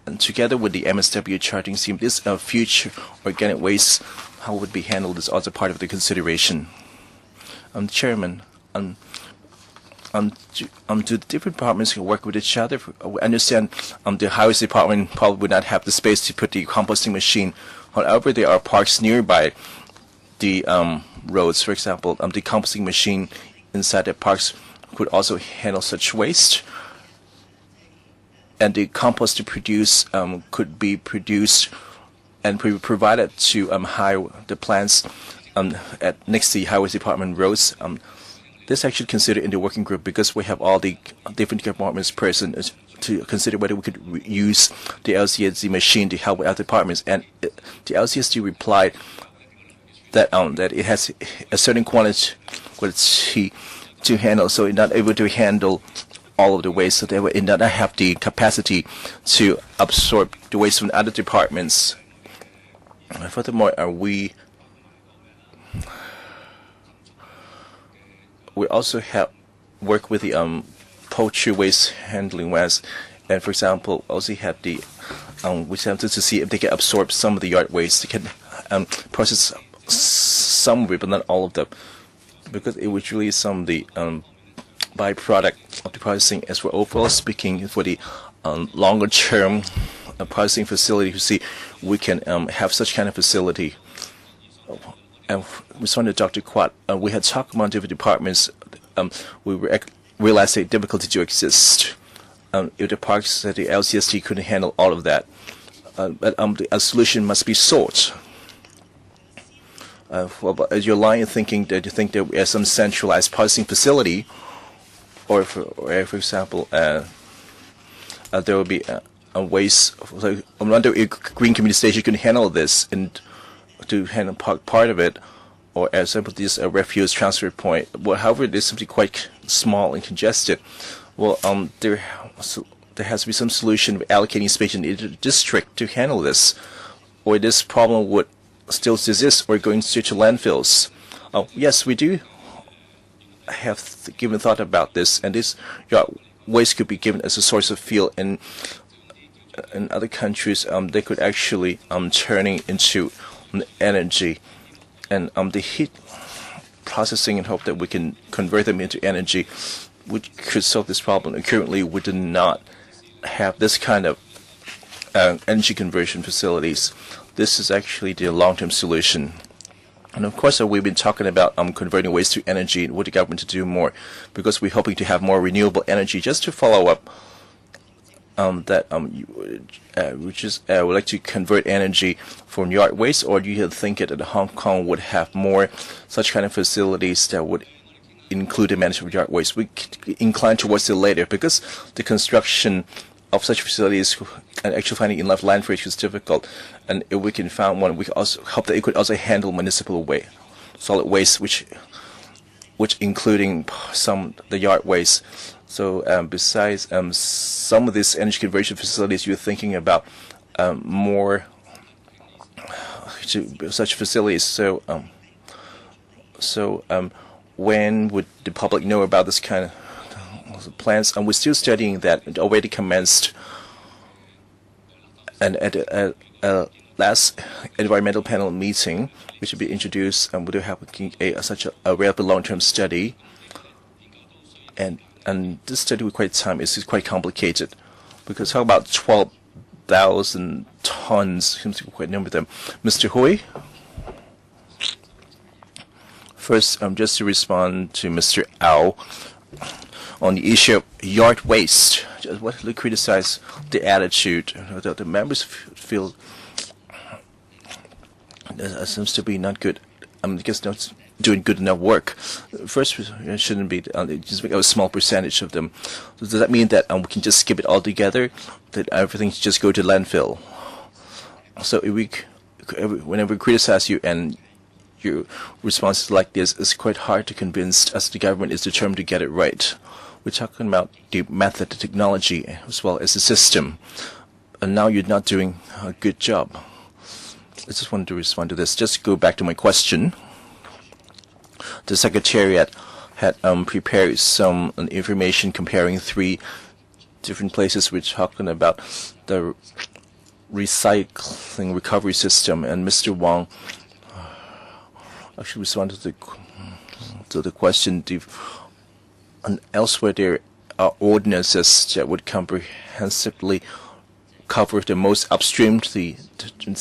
and together with the MSW charging scheme, this future organic waste, how it would be handled, is also part of the consideration. Chairman, do the different departments work with each other? I understand the highways department probably would not have the space to put the composting machine. However, there are parks nearby the roads. For example, the composting machine inside the parks could also handle such waste. And the compost to produce could be produced and provided to the plants at next to the highways department roads. This is actually considered in the working group because we have all the different departments present to consider whether we could use the LCSD machine to help other departments. And the LCSD replied that that it has a certain quantity to handle, so it's not able to handle all of the waste, so they will not have the capacity to absorb the waste from other departments. Furthermore, we also have work with the poultry waste handling waste, and for example, also have the we have to see if they can absorb some of the yard waste. They can process some of it, but not all of them, because it was really some of the byproduct of the processing. As we're overall speaking, for the longer term processing facility, you see, we can have such kind of facility. And responding to Dr. Quat, we had talked about different departments. We realized the difficulty to exist. If the parks that the LCSD couldn't handle all of that, but a solution must be sought. Well, as your line of thinking, that you think there is some centralized processing facility, or for example, there will be a waste. So I wonder if Green Community Station can handle this and to handle part of it, or as example, this refuse transfer point. Well, however, it is simply quite small and congested. Well, there has to be some solution of allocating space in the district to handle this, or this problem would still exist, or going straight to landfills. Yes, we do have given thought about this, and this waste could be given as a source of fuel. In other countries, they could actually turning into energy, and the heat processing, and hope that we can convert them into energy, which could solve this problem. And currently, we do not have this kind of energy conversion facilities. This is actually the long-term solution. And of course, we've been talking about converting waste to energy and what the government to do more, because we're hoping to have more renewable energy. Just to follow up, would like to convert energy from yard waste, or do you think that Hong Kong would have more such kind of facilities that would include the management of yard waste? We incline towards the later, because the construction of such facilities and actually finding enough land for it is difficult. And if we can find one, we also hope that it could also handle municipal waste, solid waste, which including the yard waste. So besides some of these energy conversion facilities, you're thinking about more such facilities. So when would the public know about this kind of plans? And we're still studying that. It already commenced. And at last environmental panel meeting, which will be introduced, and we'll have such a relatively long-term study. And this study with quite time is quite complicated, because how about 12,000 tons? Seems to be quite a number of them. Mr. Hui? First, just to respond to Mr. Au on the issue of yard waste. Just want to criticize the attitude. The members feel seems to be not good. I guess not doing good enough work. First, it shouldn't be just make a small percentage of them. So does that mean that we can just skip it altogether? That everything should just go to landfill? So if whenever we criticize you and your responses like this, it's quite hard to convince us the government is determined to get it right. We're talking about the method, the technology, as well as the system. And now you're not doing a good job. I just wanted to respond to this. Just go back to my question. The Secretariat had prepared some information comparing 3 different places. We're talking about the recycling recovery system, and Mr. Wang actually responded to the question. And elsewhere, there are ordinances that would comprehensively cover the most upstream to the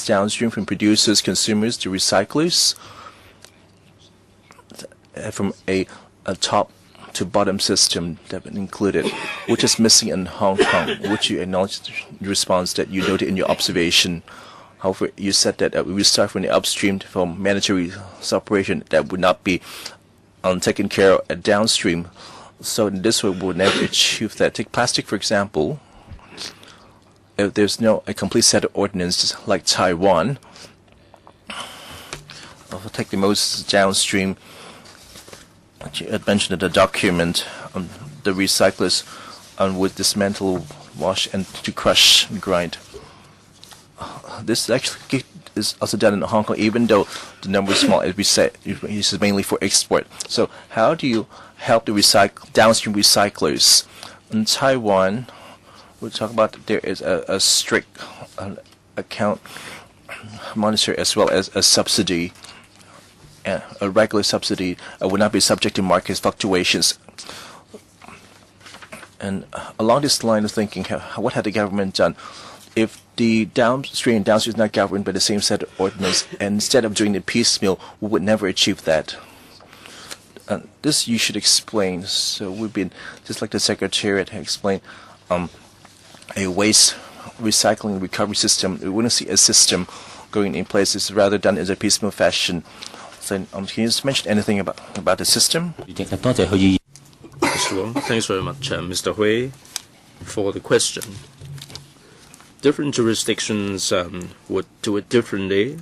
downstream, from producers, consumers to recyclers, from a top to bottom system that would include it, which is missing in Hong Kong, which you acknowledged in response that you noted in your observation. However, you said that we start from the upstream from mandatory separation that would not be taken care of at downstream. So in this way, we would never achieve that. Take plastic, for example. If there's a complete set of ordinances like Taiwan, I'll take the most downstream. I mentioned in the document, the recyclers would dismantle, wash, and to crush and grind. This actually is also done in Hong Kong, even though the number is small. As we said, this is mainly for export. So how do you help the downstream recyclers? In Taiwan, we'll talk about there is a strict account monitor as well as a subsidy. A regular subsidy would not be subject to market fluctuations. And along this line of thinking, what had the government done? If the downstream is not governed by the same set of ordinance, and instead of doing the piecemeal, we would never achieve that. This you should explain. So we've been, just like the Secretariat had explained, a waste recycling recovery system. We wouldn't see a system going in place. It's rather done in a piecemeal fashion. So can you just mention anything about the system? Mr. Wong, thanks very much, Mr. Hui, for the question. Different jurisdictions would do it differently.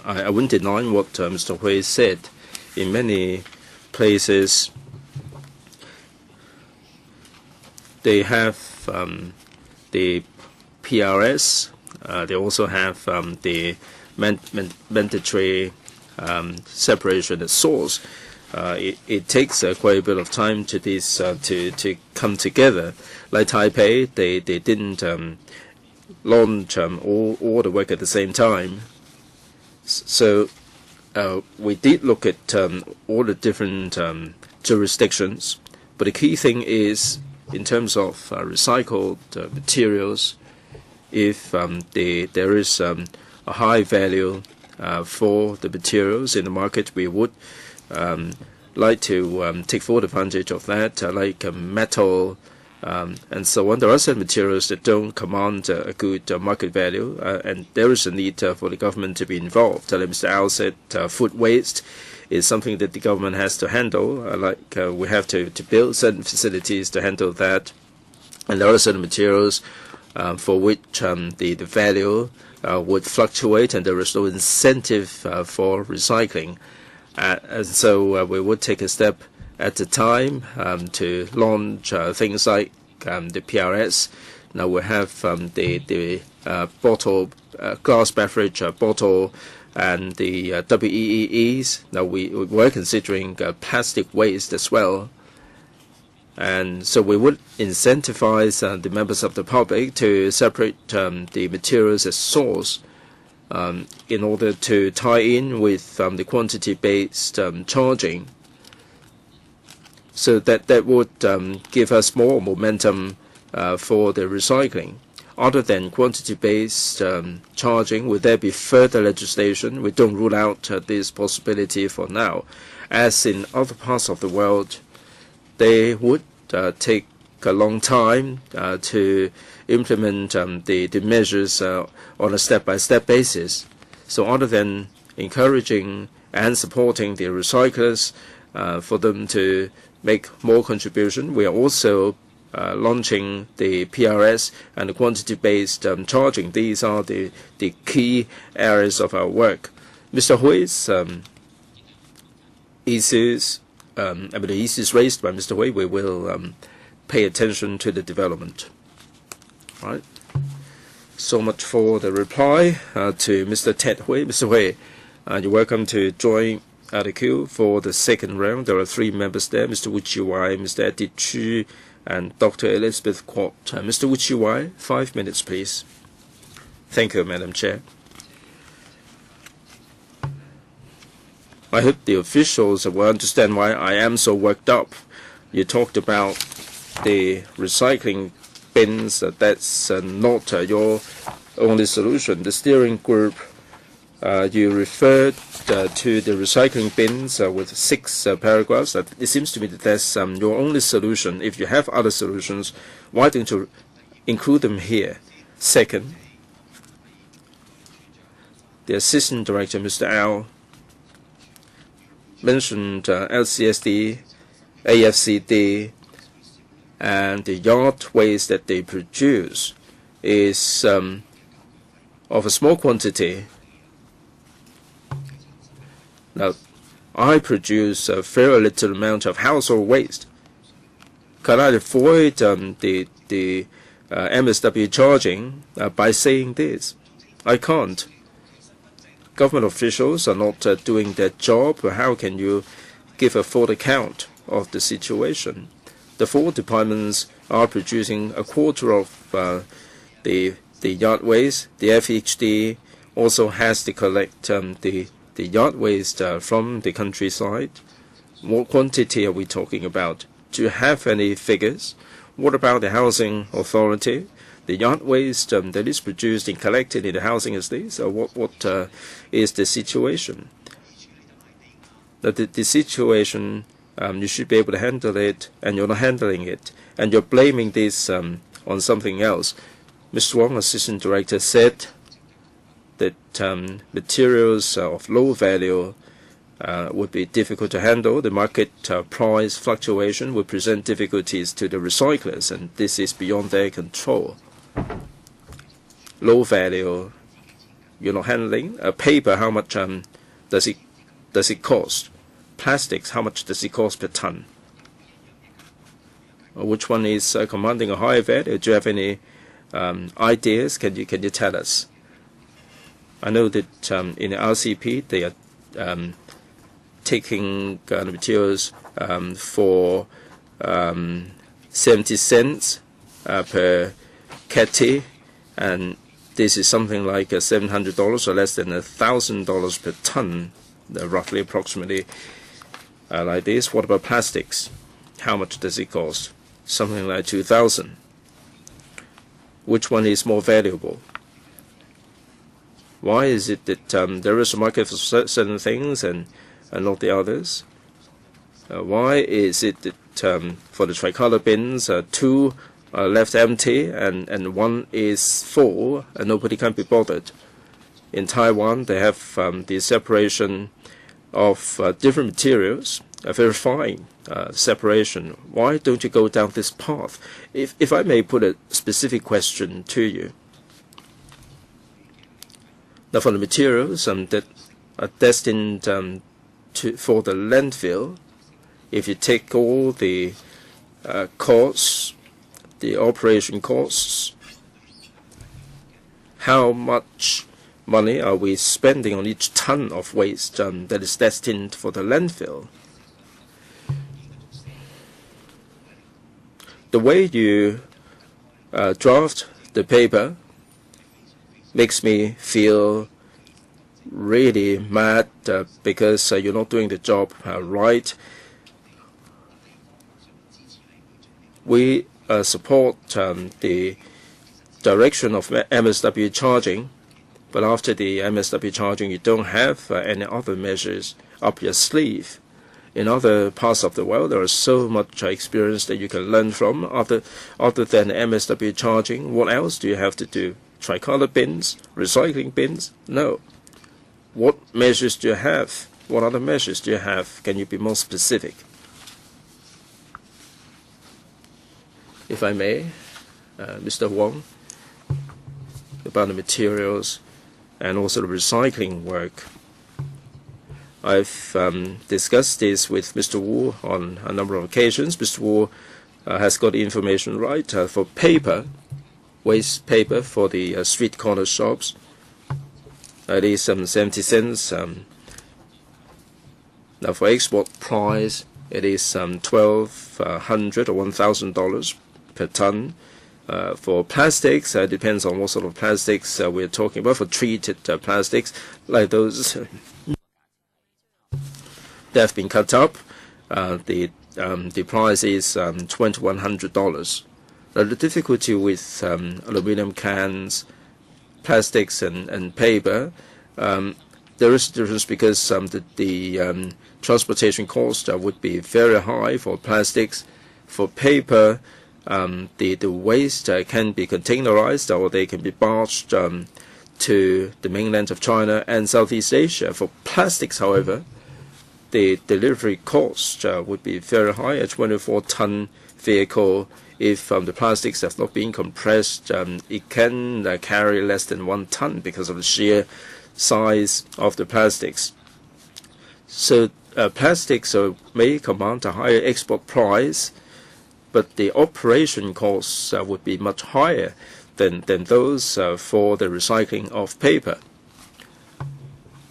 I wouldn't deny what Mr. Hui said. In many places, they have the PRS. They also have the mandatory separation at source. It takes quite a bit of time to this to come together. Like Taipei, they didn't launch all the work at the same time. So we did look at all the different jurisdictions, but the key thing is in terms of recycled materials, if there is a high value for the materials in the market, we would like to take full advantage of that, like metal and so on. There are certain materials that don't command a good market value, and there is a need for the government to be involved. Like Mr. Al said, food waste is something that the government has to handle. We have to build certain facilities to handle that, and there are certain materials for which the value would fluctuate, and there is no incentive for recycling. And so we would take a step at a time to launch things like the PRS. Now we have the bottle, glass beverage bottle, and the WEEEs. Now we were considering plastic waste as well. And so we would incentivize the members of the public to separate the materials as source in order to tie in with the quantity-based charging. So that would give us more momentum for the recycling. Other than quantity-based charging, would there be further legislation? We don't rule out this possibility for now. As in other parts of the world, they would take a long time to implement the measures on a step-by-step basis. So other than encouraging and supporting the recyclers for them to make more contribution, we are also launching the PRS and the quantity-based charging. These are the key areas of our work. Mr. Hui's issues, the issues raised by Mr. Hui, we will pay attention to the development. Right. So much for the reply to Mr. Ted Hui. Mr. Hui, you're welcome to join the queue for the second round. There are 3 members there: Mr. Wu Chi-wai, Mr. Eddie Chu, and Dr. Elizabeth Kwok. Mr. Wu Chi-wai, 5 minutes, please. Thank you, Madam Chair. I hope the officials will understand why I am so worked up. You talked about the recycling bins. That's not your only solution. The steering group, you referred to the recycling bins with 6 paragraphs. It seems to me that that's your only solution. If you have other solutions, why don't you include them here? Second, the Assistant Director, Mr. Al, mentioned LCSD, AFCD, and the yard waste that they produce is of a small quantity. Now, I produce a very little amount of household waste. Can I avoid the MSW charging by saying this? I can't. Government officials are not doing their job. How can you give a full account of the situation? The 4 departments are producing a quarter of the yard waste. The FHD also has to collect the yard waste from the countryside. What quantity are we talking about? Do you have any figures? What about the housing authority? The yard waste that is produced and collected in the housing estates, what is the situation? The situation, you should be able to handle it, and you're not handling it, and you're blaming this on something else. Mr. Wong, Assistant Director, said that materials of low value would be difficult to handle. The market price fluctuation would present difficulties to the recyclers, and this is beyond their control. Low value, you're not handling. Paper, how much does it cost? Plastics, how much does it cost per ton? Which one is commanding a higher value? Do you have any ideas? Can you tell us? I know that in the RCP they are taking materials for 70 cents per catty, and this is something like $700 or less than $1,000 per ton, roughly, approximately like this. What about plastics? How much does it cost? something like 2,000. Which one is more valuable? Why is it that there is a market for certain things and not the others? Why is it that for the tricolor bins, 2 are left empty and 1 is full and nobody can be bothered? In Taiwan, they have the separation of different materials, a very fine separation. Why don't you go down this path? If I may put a specific question to you. Now, for the materials that are destined for the landfill, if you take all the costs, the operation costs, how much money are we spending on each ton of waste that is destined for the landfill? The way you draft the paper makes me feel really mad because you're not doing the job right. We support the direction of MSW charging, but after the MSW charging, you don't have any other measures up your sleeve. In other parts of the world, there is so much experience that you can learn from. Other than MSW charging, what else do you have to do? Tricolor bins? Recycling bins? No. What measures do you have? What other measures do you have? Can you be more specific? If I may, Mr. Wong, about the materials and also the recycling work. I've discussed this with Mr. Wu on a number of occasions. Mr. Wu has got the information right. For paper, waste paper for the street corner shops, it is 70 cents. Now for export price, it is $1,200 or $1,000 per ton. For plastics, it depends on what sort of plastics we're talking about. For treated plastics, like those that have been cut up, the price is $2,100. Now, the difficulty with aluminum cans, plastics, and paper, there is a difference because the transportation cost would be very high for plastics. For paper, the waste can be containerized or they can be barged to the mainland of China and Southeast Asia. For plastics, however, the delivery cost would be very high. A 24-ton vehicle, if the plastics have not been compressed, it can carry less than 1 ton because of the sheer size of the plastics. So plastics may command a higher export price, but the operation costs would be much higher than those for the recycling of paper.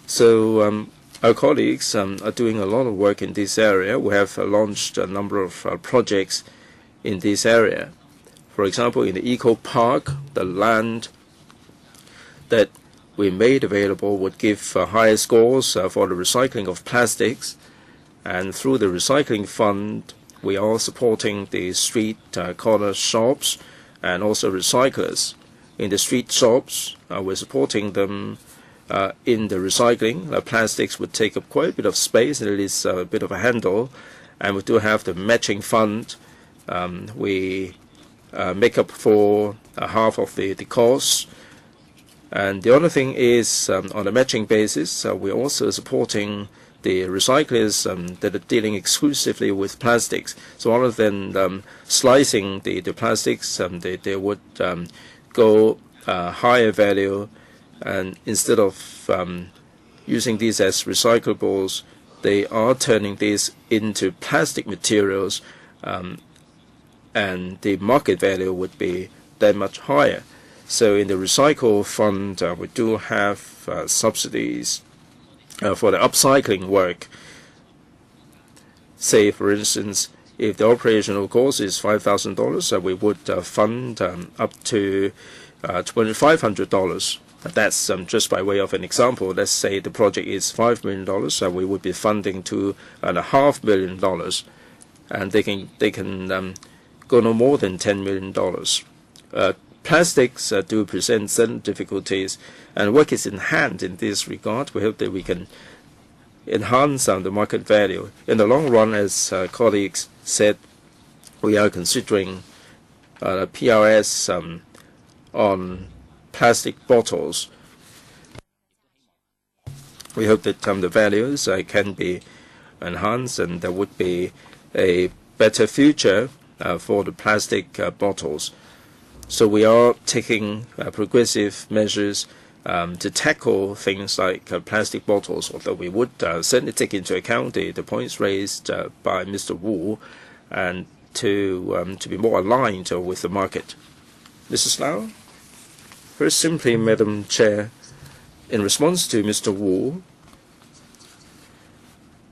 So our colleagues are doing a lot of work in this area. We have launched a number of projects in this area. For example, in the Eco Park, the land that we made available would give higher scores for the recycling of plastics. And through the recycling fund, we are supporting the street corner shops and also recyclers. In the street shops, we're supporting them in the recycling. Plastics would take up quite a bit of space, and it is a bit of a handle. And we do have the matching fund. We make up for half of the cost. And the other thing is, on a matching basis, we're also supporting the recyclers that are dealing exclusively with plastics. So rather than slicing the plastics, they would go higher value, and instead of using these as recyclables, they are turning these into plastic materials, and the market value would be that much higher. So in the recycle fund, we do have subsidies for the upcycling work. Say, for instance, if the operational cost is $5,000, we would fund up to $2,500. That's just by way of an example. Let's say the project is $5 million, we would be funding $2.5 million, and they can go no more than $10 million. Plastics do present certain difficulties, and work is in hand in this regard. We hope that we can enhance the market value. In the long run, as colleagues said, we are considering PRS on plastic bottles. We hope that the values can be enhanced, and there would be a better future for the plastic bottles. So we are taking progressive measures to tackle things like plastic bottles, although we would certainly take into account the points raised by Mr. Wu, and to be more aligned with the market. Mrs. Lau? Very simply, Madam Chair, in response to Mr. Wu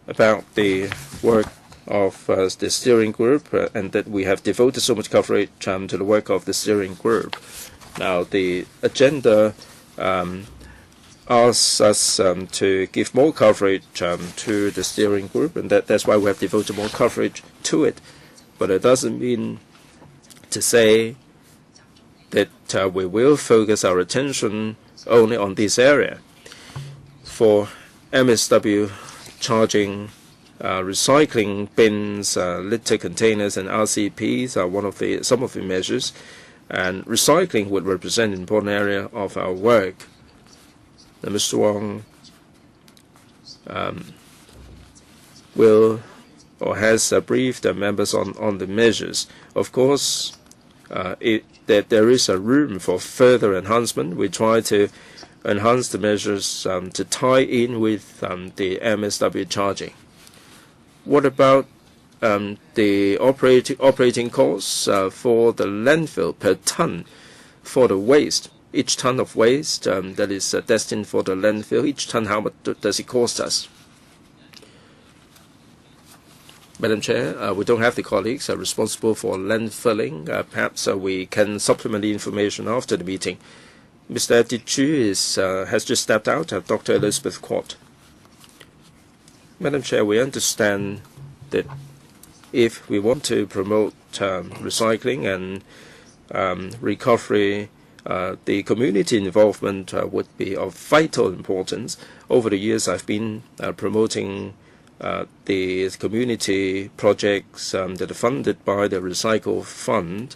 about the work of the steering group, and that we have devoted so much coverage to the work of the steering group. Now, the agenda asks us to give more coverage to the steering group, and that's why we have devoted more coverage to it. But it doesn't mean to say that we will focus our attention only on this area. For MSW charging, recycling bins, litter containers, and RCPs are some of the measures, and recycling would represent an important area of our work. Mr. Wong will or has briefed the members on the measures. Of course, that there is a room for further enhancement. We try to enhance the measures to tie in with the MSW charging. What about the operating costs for the landfill per ton for the waste? Each ton of waste that is destined for the landfill, each ton, how much does it cost us? Madam Chair, we don't have the colleagues responsible for landfilling. Perhaps we can supplement the information after the meeting. Mr. Dichu has just stepped out. Dr. Elizabeth Quat. Madam Chair, we understand that if we want to promote recycling and recovery, the community involvement would be of vital importance. Over the years, I've been promoting the community projects that are funded by the Recycle Fund.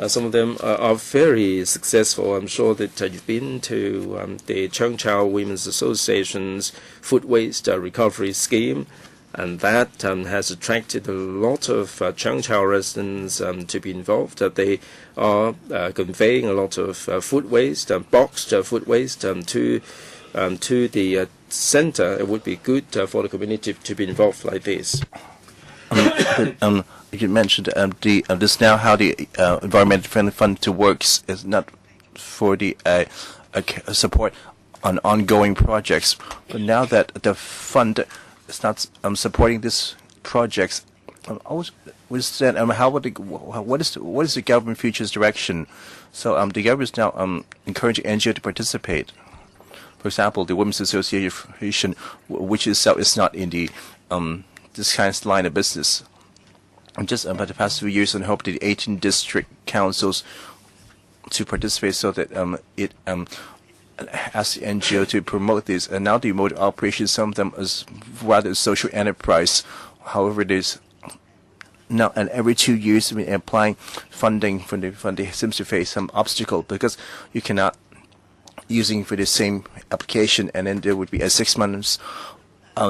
Some of them are very successful. I'm sure that you've been to the Cheung Chau Women's Association's food waste recovery scheme, and that has attracted a lot of Cheung Chau residents to be involved. They are conveying a lot of food waste, boxed food waste, to the center. It would be good for the community to be involved like this. You mentioned this now how the environmental friendly fund to works is not for the support on ongoing projects, but now that the fund is not supporting these projects, what is the government future's direction? So the government is now encouraging NGO to participate. For example, the Women's Association, which itself is not in the this kind of line of business. Just about the past few years, and hope the 18 district councils to participate, so that it asks the NGO to promote this. And now the remote operations, some of them is rather social enterprise. However, it is now, and every 2 years, applying funding for the fund seems to face some obstacle, because you cannot using for the same application, and then there would be a 6 months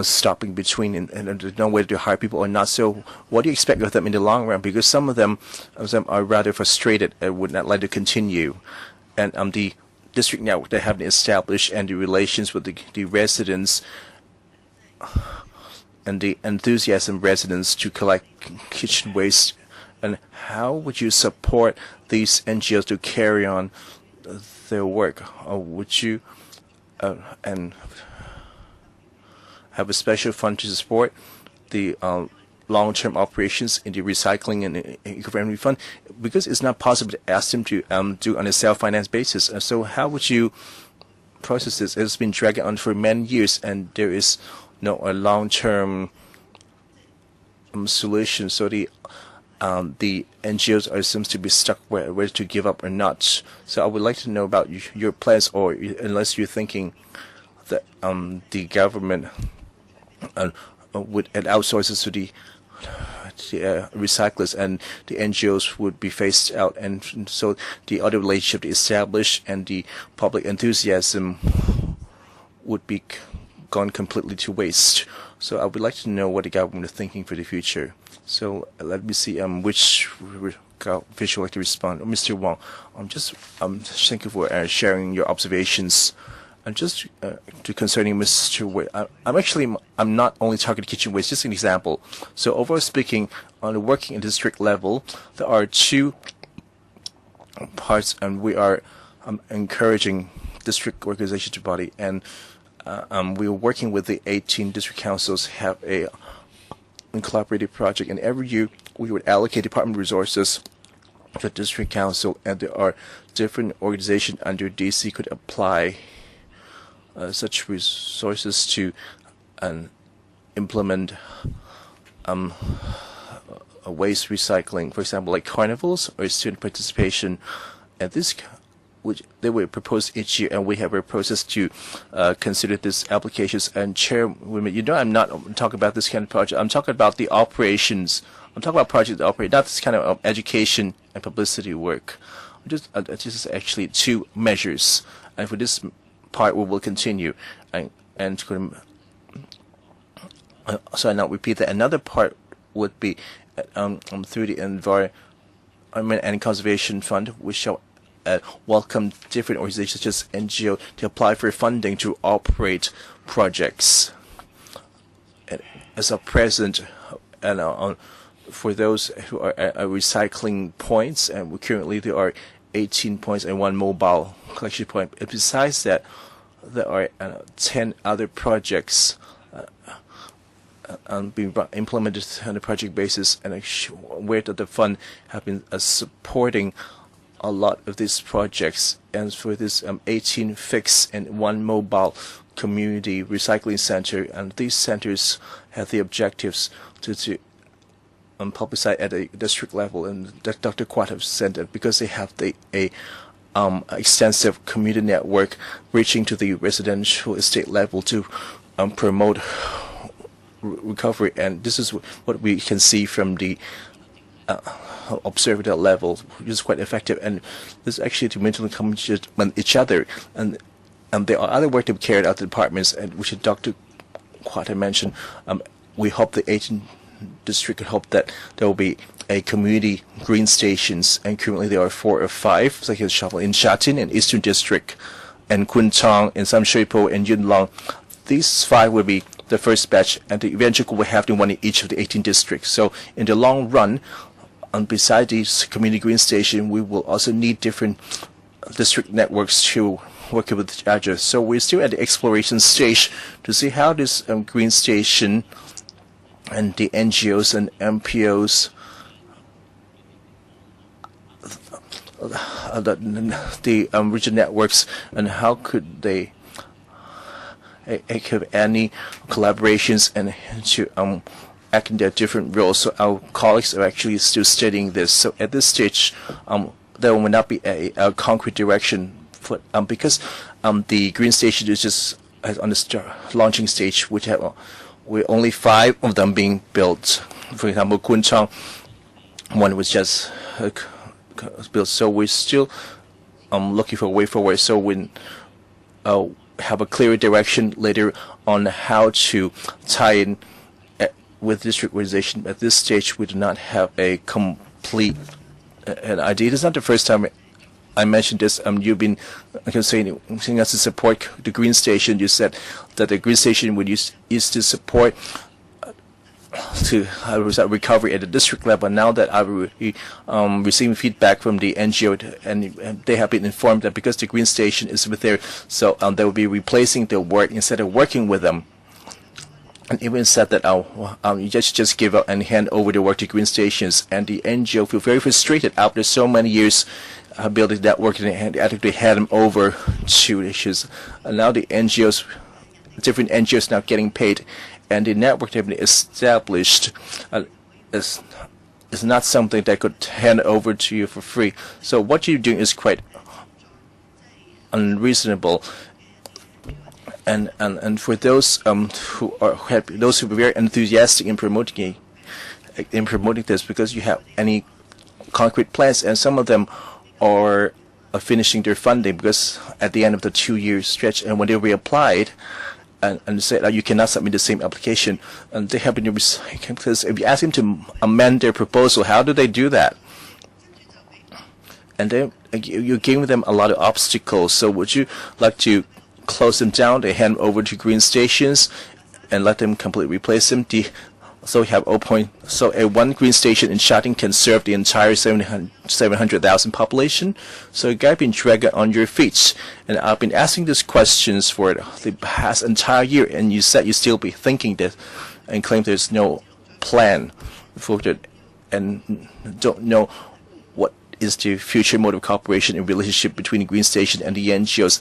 stopping between, and there's no way to hire people or not. So what do you expect of them in the long run? Because some of them are rather frustrated and would not like to continue. And the district network they have established, and the relations with the residents, and the enthusiasm residents to collect kitchen waste. And how would you support these NGOs to carry on their work? Or would you and have a special fund to support the long-term operations in the recycling and eco-friendly fund? Because it's not possible to ask them to do on a self-finance basis. So how would you process this? It's been dragging on for many years, and there is no a long-term solution. So the the NGOs are seems to be stuck whether to give up or not. So I would like to know about your plans, or unless you're thinking that the government would add outsources to the recyclers, and the NGOs would be phased out, and so the other relationship established and the public enthusiasm would be gone completely to waste. So I would like to know what the government is thinking for the future. So let me see which official would like to respond. Mr. Wong, thank you for sharing your observations. And just concerning Mr. Wei, I'm not only targeting kitchen waste, just an example. So overall speaking, on the working and district level, there are two parts, and we are encouraging district organization to body, and we are working with the 18 district councils, have a collaborative project, and every year we would allocate department resources to the district council, and there are different organizations under DC could apply such resources to implement a waste recycling, for example, like carnivals or student participation. And this, which they will propose each year, and we have a process to consider these applications. And Chairwoman, I'm not talking about this kind of project. I'm talking about the operations. I'm talking about projects that operate, not this kind of education and publicity work. This is actually two measures, and for this part we will continue. So I now repeat that another part would be through the Environment and Conservation Fund, which shall welcome different organizations such as NGO to apply for funding to operate projects. And as of present, for those who are recycling points, and currently there are 18 points and 1 mobile collection point. And besides that, there are 10 other projects being implemented on a project basis, and where the fund have been supporting a lot of these projects. And for this 18 fixed and 1 mobile community recycling center, and these centers have the objectives to publicize at a district level, and that Dr. Quat have said that because they have a extensive community network reaching to the residential estate level to promote recovery. And this is what we can see from the observatory level, which is quite effective. And this is actually to mutually complement each other. And there are other work to be carried out in departments, and which Dr. Quat had mentioned. We hope the 18 district could hope that there will be a community green stations, and currently there are 4 or 5, like in Shatin and Eastern District, and Kuntang, and Samshuipo, and Yunlong. These 5 will be the first batch, and eventually we'll have one in each of the 18 districts. So in the long run, beside these community green station, we will also need different district networks to work with each other. So we're still at the exploration stage to see how this green station and the NGOs and MPOs, the regional networks, and how could they have any collaborations and to act in their different roles. So our colleagues are actually still studying this. So at this stage, there will not be a concrete direction for, because the green station is just on the launching stage, which have with only 5 of them being built. For example, Kunchang, one was just built. So we're still looking for a way forward. So we have a clearer direction later on how to tie in with district organization. At this stage, we do not have a complete an idea. It's not the first time I mentioned this. You've been saying us to support the green station. You said that the green station would use to support to recovery at the district level. Now that I've receiving feedback from the NGO, and they have been informed that because the green station is with there, so they will be replacing their work instead of working with them. And even said that you just give up and hand over the work to green stations, and the NGO feel very frustrated after so many years building that work, and they actually hand them over to issues. And now the NGOs, different NGOs now getting paid, and the network have been established is not something that could hand over to you for free. So what you're doing is quite unreasonable. And for those who are very enthusiastic in promoting this, because you have any concrete plans, and some of them are finishing their funding because at the end of the 2-year stretch, and when they reapplied and said you cannot submit the same application, and they have been recycling, because if you ask them to amend their proposal, how do they do that? And then you're giving them a lot of obstacles. So would you like to close them down, they hand over to green stations, and let them completely replace them? So we have so a one green station in Shatting can serve the entire 700,000 population. So you guys been dragging on your feet, and I've been asking these questions for the past entire year, and you said you still be thinking this, and claim there's no plan for it, and don't know what is the future mode of cooperation and relationship between the green station and the NGOs.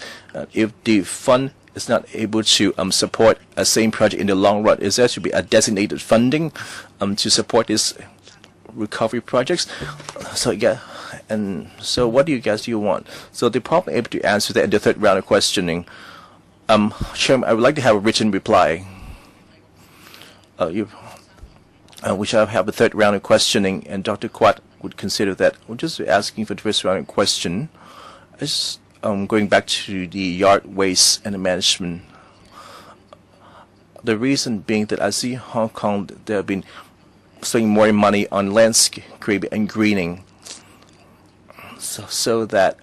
If the fund is not able to support a same project in the long run, is there to be a designated funding to support these recovery projects? So yeah, and so what do you want? So they're probably able to answer that in the third round of questioning. Chairman, I would like to have a written reply. We shall have a third round of questioning, and Dr. Kwat would consider that. We're just asking for the first round of question. Going back to the yard waste and the management. The reason being that I see Hong Kong, they have been spending more money on landscape and greening, so that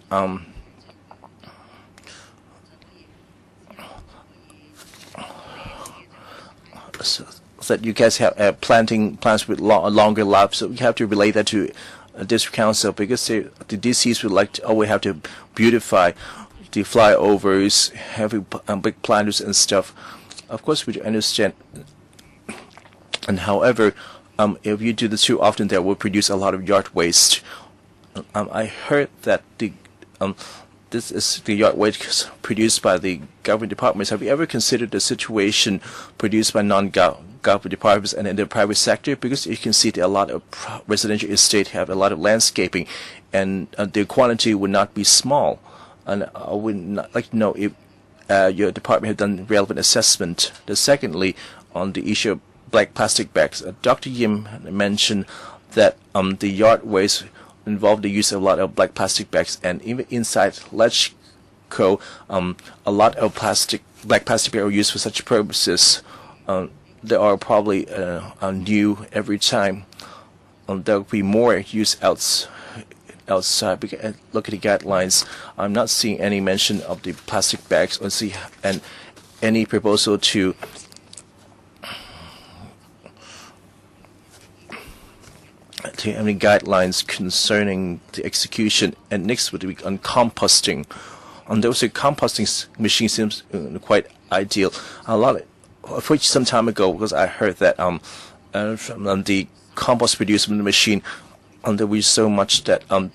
so that you guys have planting plants with longer life. So we have to relate that to district council, because the DCs would like to always have to beautify the flyovers, having big planters and stuff. Of course, we understand. And however, if you do this too often, that will produce a lot of yard waste. I heard that this is the yard waste produced by the government departments. Have you ever considered the situation produced by non-government departments and in the private sector? Because you can see that a lot of residential estate have a lot of landscaping, and the quantity would not be small. And I would like to know if your department have done relevant assessment. Secondly, on the issue of black plastic bags, Dr. Yim mentioned that the yard waste involved the use of a lot of black plastic bags, and even inside LegCo, a lot of black plastic bags are used for such purposes. There are probably new every time. There will be more use outside. Because look at the guidelines. I'm not seeing any mention of the plastic bags, and any proposal to any guidelines concerning the execution. And next would be on composting. There was a composting machine seems quite ideal. For some time ago, because I heard that from the compost produced from the machine, there was so much that there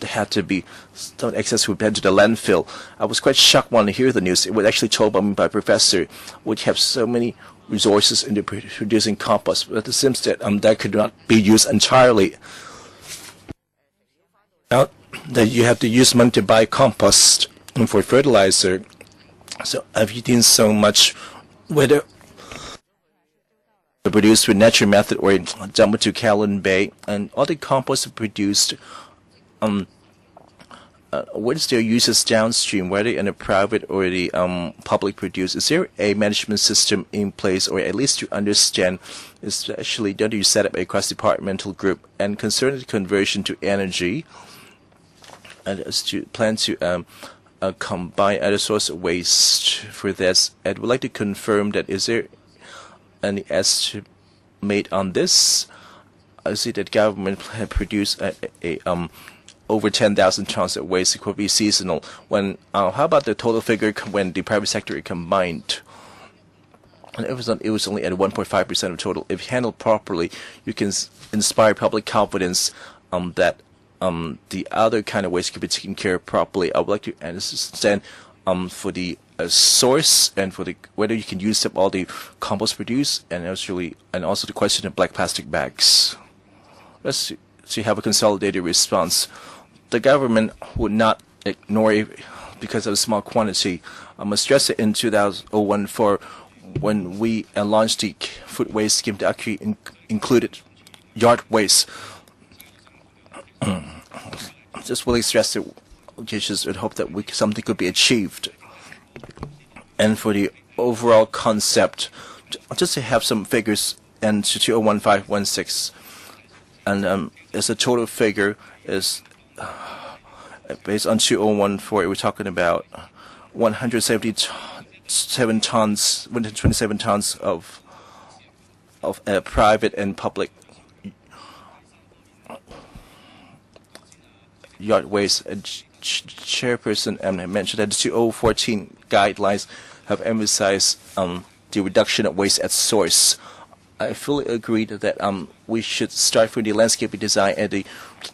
had to be some excess would head to the landfill. I was quite shocked when I hear the news. It was actually told by me by a professor, which have so many resources in producing compost, but it seems that that could not be used entirely. Now that you have to use money to buy compost for fertilizer, so have you seen so much whether produced with natural method or dumped to Kowloon Bay, and all the compost produced, what is their uses downstream, whether in a private or the public produce? Is there a management system in place, or at least to understand, especially don't you set up a cross-departmental group? And concerning the conversion to energy, and as to plan to combine other source of waste for this, and would like to confirm that is there any estimate on this? I see that government had produced over 10,000 tons of waste. It could be seasonal. When how about the total figure when the private sector is combined? And it was only at 1.5% of total. If handled properly, you can inspire public confidence that the other kind of waste can be taken care of properly. I would like to understand for the source and for the whether you can use up all the compost produced, and also the question of black plastic bags. let's to have a consolidated response. The government would not ignore it because of a small quantity. I must stress it in 2014 when we launched the food waste scheme that actually included yard waste. Just really stress it. Just would hope that something could be achieved. And for the overall concept, just to have some figures and to 2015-16, and as a total figure is based on 2014, we're talking about 127 tons of private and public yard waste. And Chairperson mentioned that the 2014 guidelines have emphasized the reduction of waste at source. I fully agree that we should start from the landscaping design and the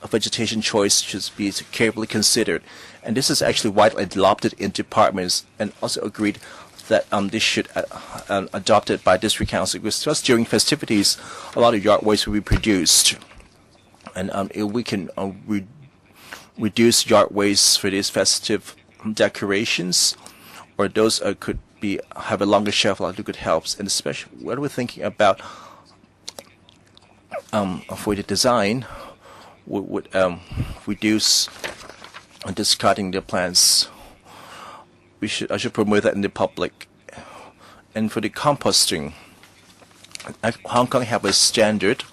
vegetation choice should be carefully considered. And this is actually widely adopted in departments, and also agreed that this should adopted by district council, because just during festivities, a lot of yard waste will be produced. And if we can reduce yard waste for these festive decorations, or those could have a longer shelf life, it could help. And especially when we're thinking about for the design, we would reduce discarding the plants. I should promote that in the public. And for the composting, Hong Kong have a standard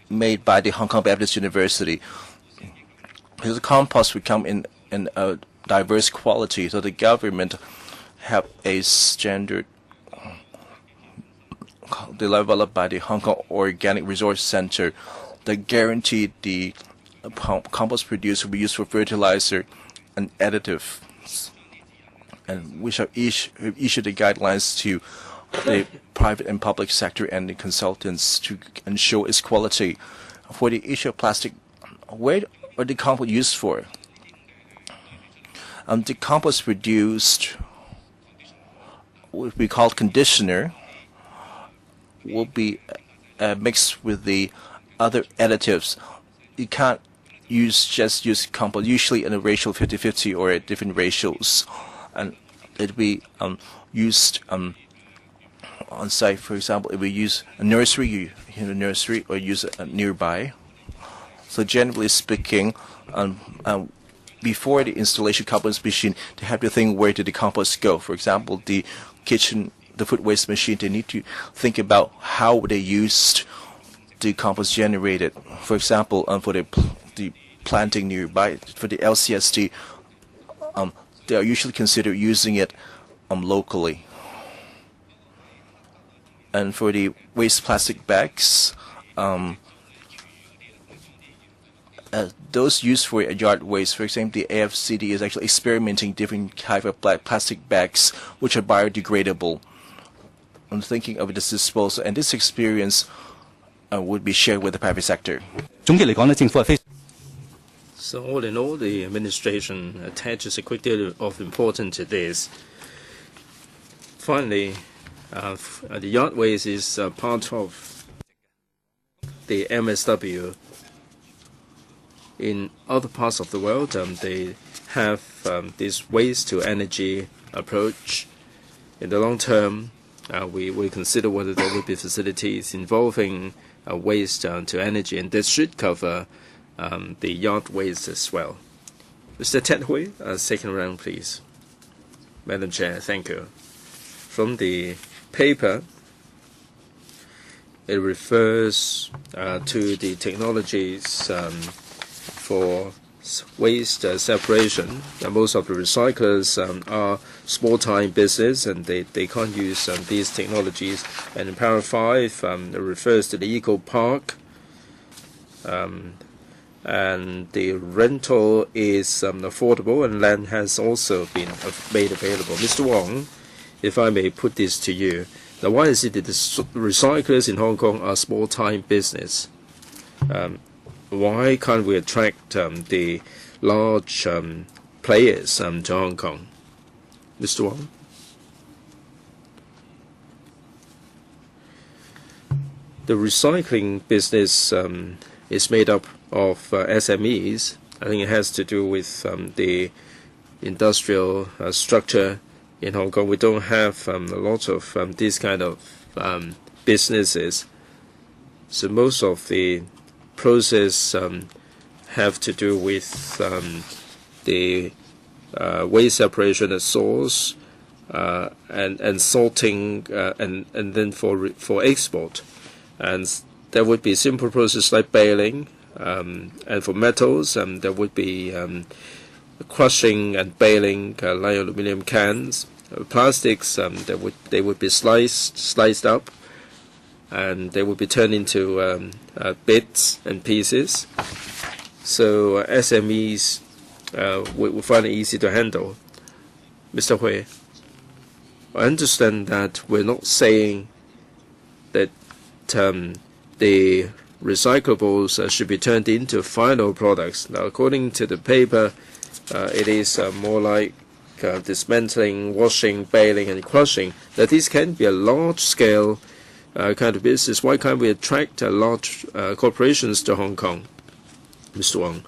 made by the Hong Kong Baptist University. Because the compost would come in a diverse quality, so the government have a standard developed by the Hong Kong Organic Resource Center that guaranteed the compost produced will be used for fertilizer and additive. And we shall issue the guidelines to the private and public sector and the consultants to ensure its quality. For the issue of plastic, where are the compost used for? The compost produced, what we call conditioner, will be mixed with the other additives. You can't just use compost, usually in a ratio 50-50 or at different ratios, and it will be used on site. For example, if we use a nursery, or use it nearby. So generally speaking, before the installation compost machine, they have to think where did the compost go. For example, the food waste machine, they need to think about how they used the compost generated. For example, for the planting nearby, for the LCSD, they are usually considered using it locally. And for the waste plastic bags, those used for yard waste, for example, the AFCD is actually experimenting different type of plastic bags which are biodegradable. I'm thinking of this disposal, and this experience would be shared with the private sector. So all in all, the administration attaches a great deal of importance to this. Finally, the yard waste is part of the MSW. In other parts of the world, they have this waste to energy approach. In the long term, we will consider whether there will be facilities involving waste to energy, and this should cover the yard waste as well. Mr. Ted Hui, second round, please. Madam Chair, thank you. From the paper, it refers to the technologies for waste separation. Most of the recyclers are small-time business, and they can't use these technologies. And in paragraph 5, it refers to the eco park, and the rental is affordable, and land has also been made available. Mr. Wong, if I may put this to you, now why is it that the recyclers in Hong Kong are small-time business? Why can't we attract the large players to Hong Kong? Mr. Wong? the recycling business is made up of SMEs. I think it has to do with the industrial structure in Hong Kong. We don't have a lot of these kind of businesses. So most of the process have to do with the waste separation at source and sorting and then for export. And there would be simple process like baling, and for metals there would be crushing and baling like aluminum cans. Plastics they would be sliced up, and they would be turned into bits and pieces. So SMEs will find it easy to handle. Mr. Hui, I understand that we're not saying that the recyclables should be turned into final products. Now, according to the paper, it is more like dismantling, washing, baling, and crushing. That this can be a large-scale kind of business. Why can't we attract large corporations to Hong Kong, Mr. Wong?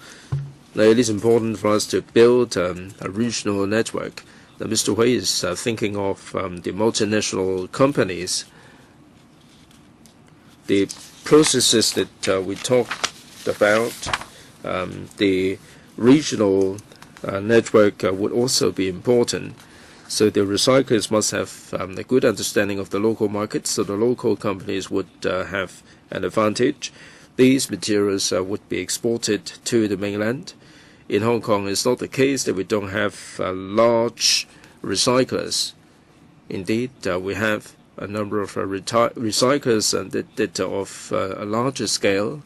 Now, it is important for us to build a regional network. Now, Mr. Hui is thinking of the multinational companies. The processes that we talked about, the regional network would also be important. So the recyclers must have a good understanding of the local market, so the local companies would have an advantage. These materials would be exported to the mainland. In Hong Kong, it's not the case that we don't have large recyclers. Indeed, we have a number of recyclers that are of a larger scale,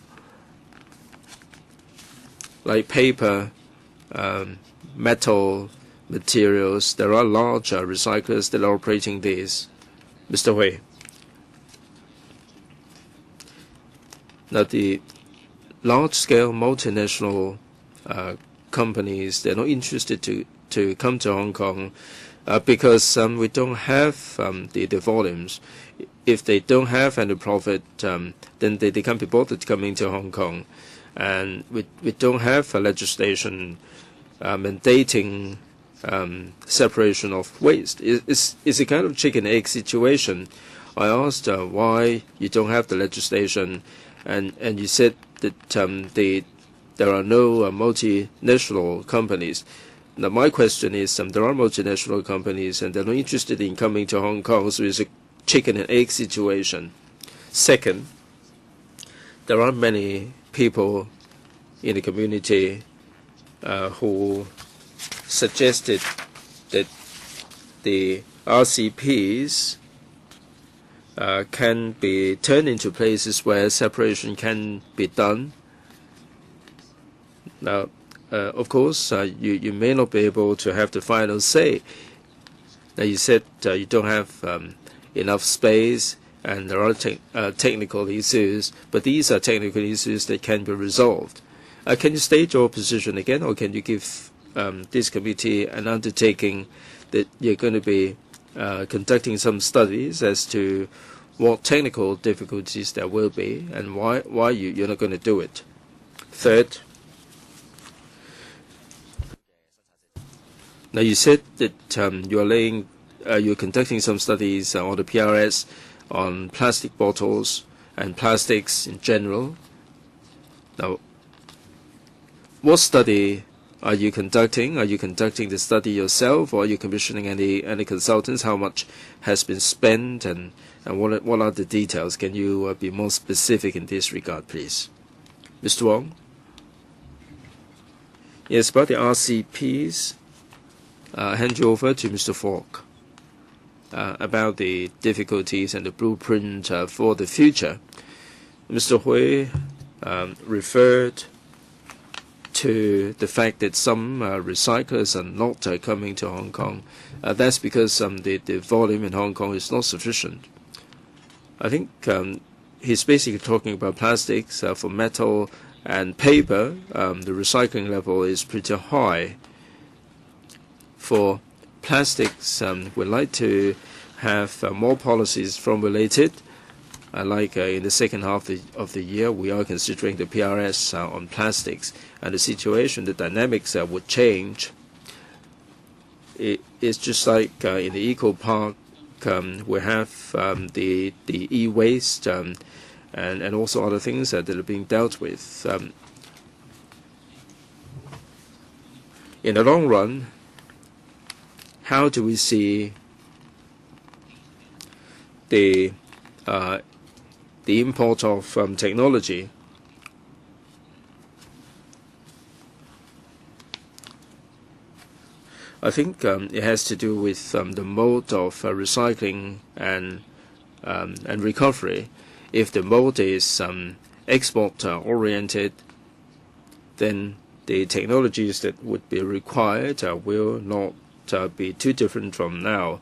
like paper, metal materials. There are large recyclers that are operating these. Mr. Hui. Now, the large-scale multinational companies, they're not interested to come to Hong Kong because we don't have the volumes. If they don't have any profit, then they can't be bothered coming to Hong Kong. And we don't have a legislation mandating separation of waste. It's a kind of chicken-egg situation. I asked why you don't have the legislation, and you said that there are no multinational companies. Now, my question is, there are multinational companies, and they're not interested in coming to Hong Kong, so it's a chicken-and-egg situation. Second, there are many people in the community who suggested that the RCPs can be turned into places where separation can be done. Now, of course, you may not be able to have the final say. Now, you said you don't have enough space, and there are technical issues, but these are technical issues that can be resolved. Can you state your position again, or can you give this committee an undertaking that you're going to be conducting some studies as to what technical difficulties there will be and why you're not going to do it? Third, now you said that you're conducting some studies on the PRS on plastic bottles and plastics in general. Now, what study are you conducting? Are you conducting the study yourself, or are you commissioning any consultants? How much has been spent, and what are the details? Can you be more specific in this regard, please? Mr. Wong? Yes, about the RCPs, I'll hand you over to Mr. Falk about the difficulties and the blueprint for the future. Mr. Hui referred to the fact that some recyclers are not coming to Hong Kong. That's because the volume in Hong Kong is not sufficient. I think he's basically talking about plastics. For metal and paper, the recycling level is pretty high. For plastics, we'd like to have more policies formulated like in the second half of the year, we are considering the PRS on plastics, and the situation, the dynamics would change. It's just like in the eco park, we have the e-waste and also other things that are being dealt with. In the long run, how do we see the import of technology? I think it has to do with the mode of recycling and recovery. If the mode is export oriented, then the technologies that would be required will not be too different from now,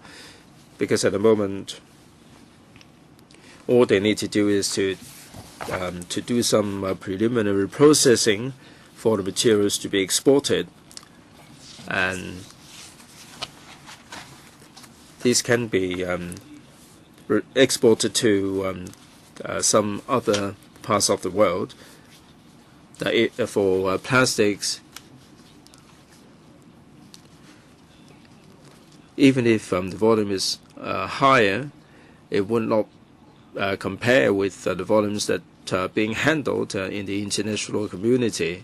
because at the moment all they need to do is to do some preliminary processing for the materials to be exported, and these can be exported to some other parts of the world. For plastics, even if the volume is higher, it would not compare with the volumes that are being handled in the international community.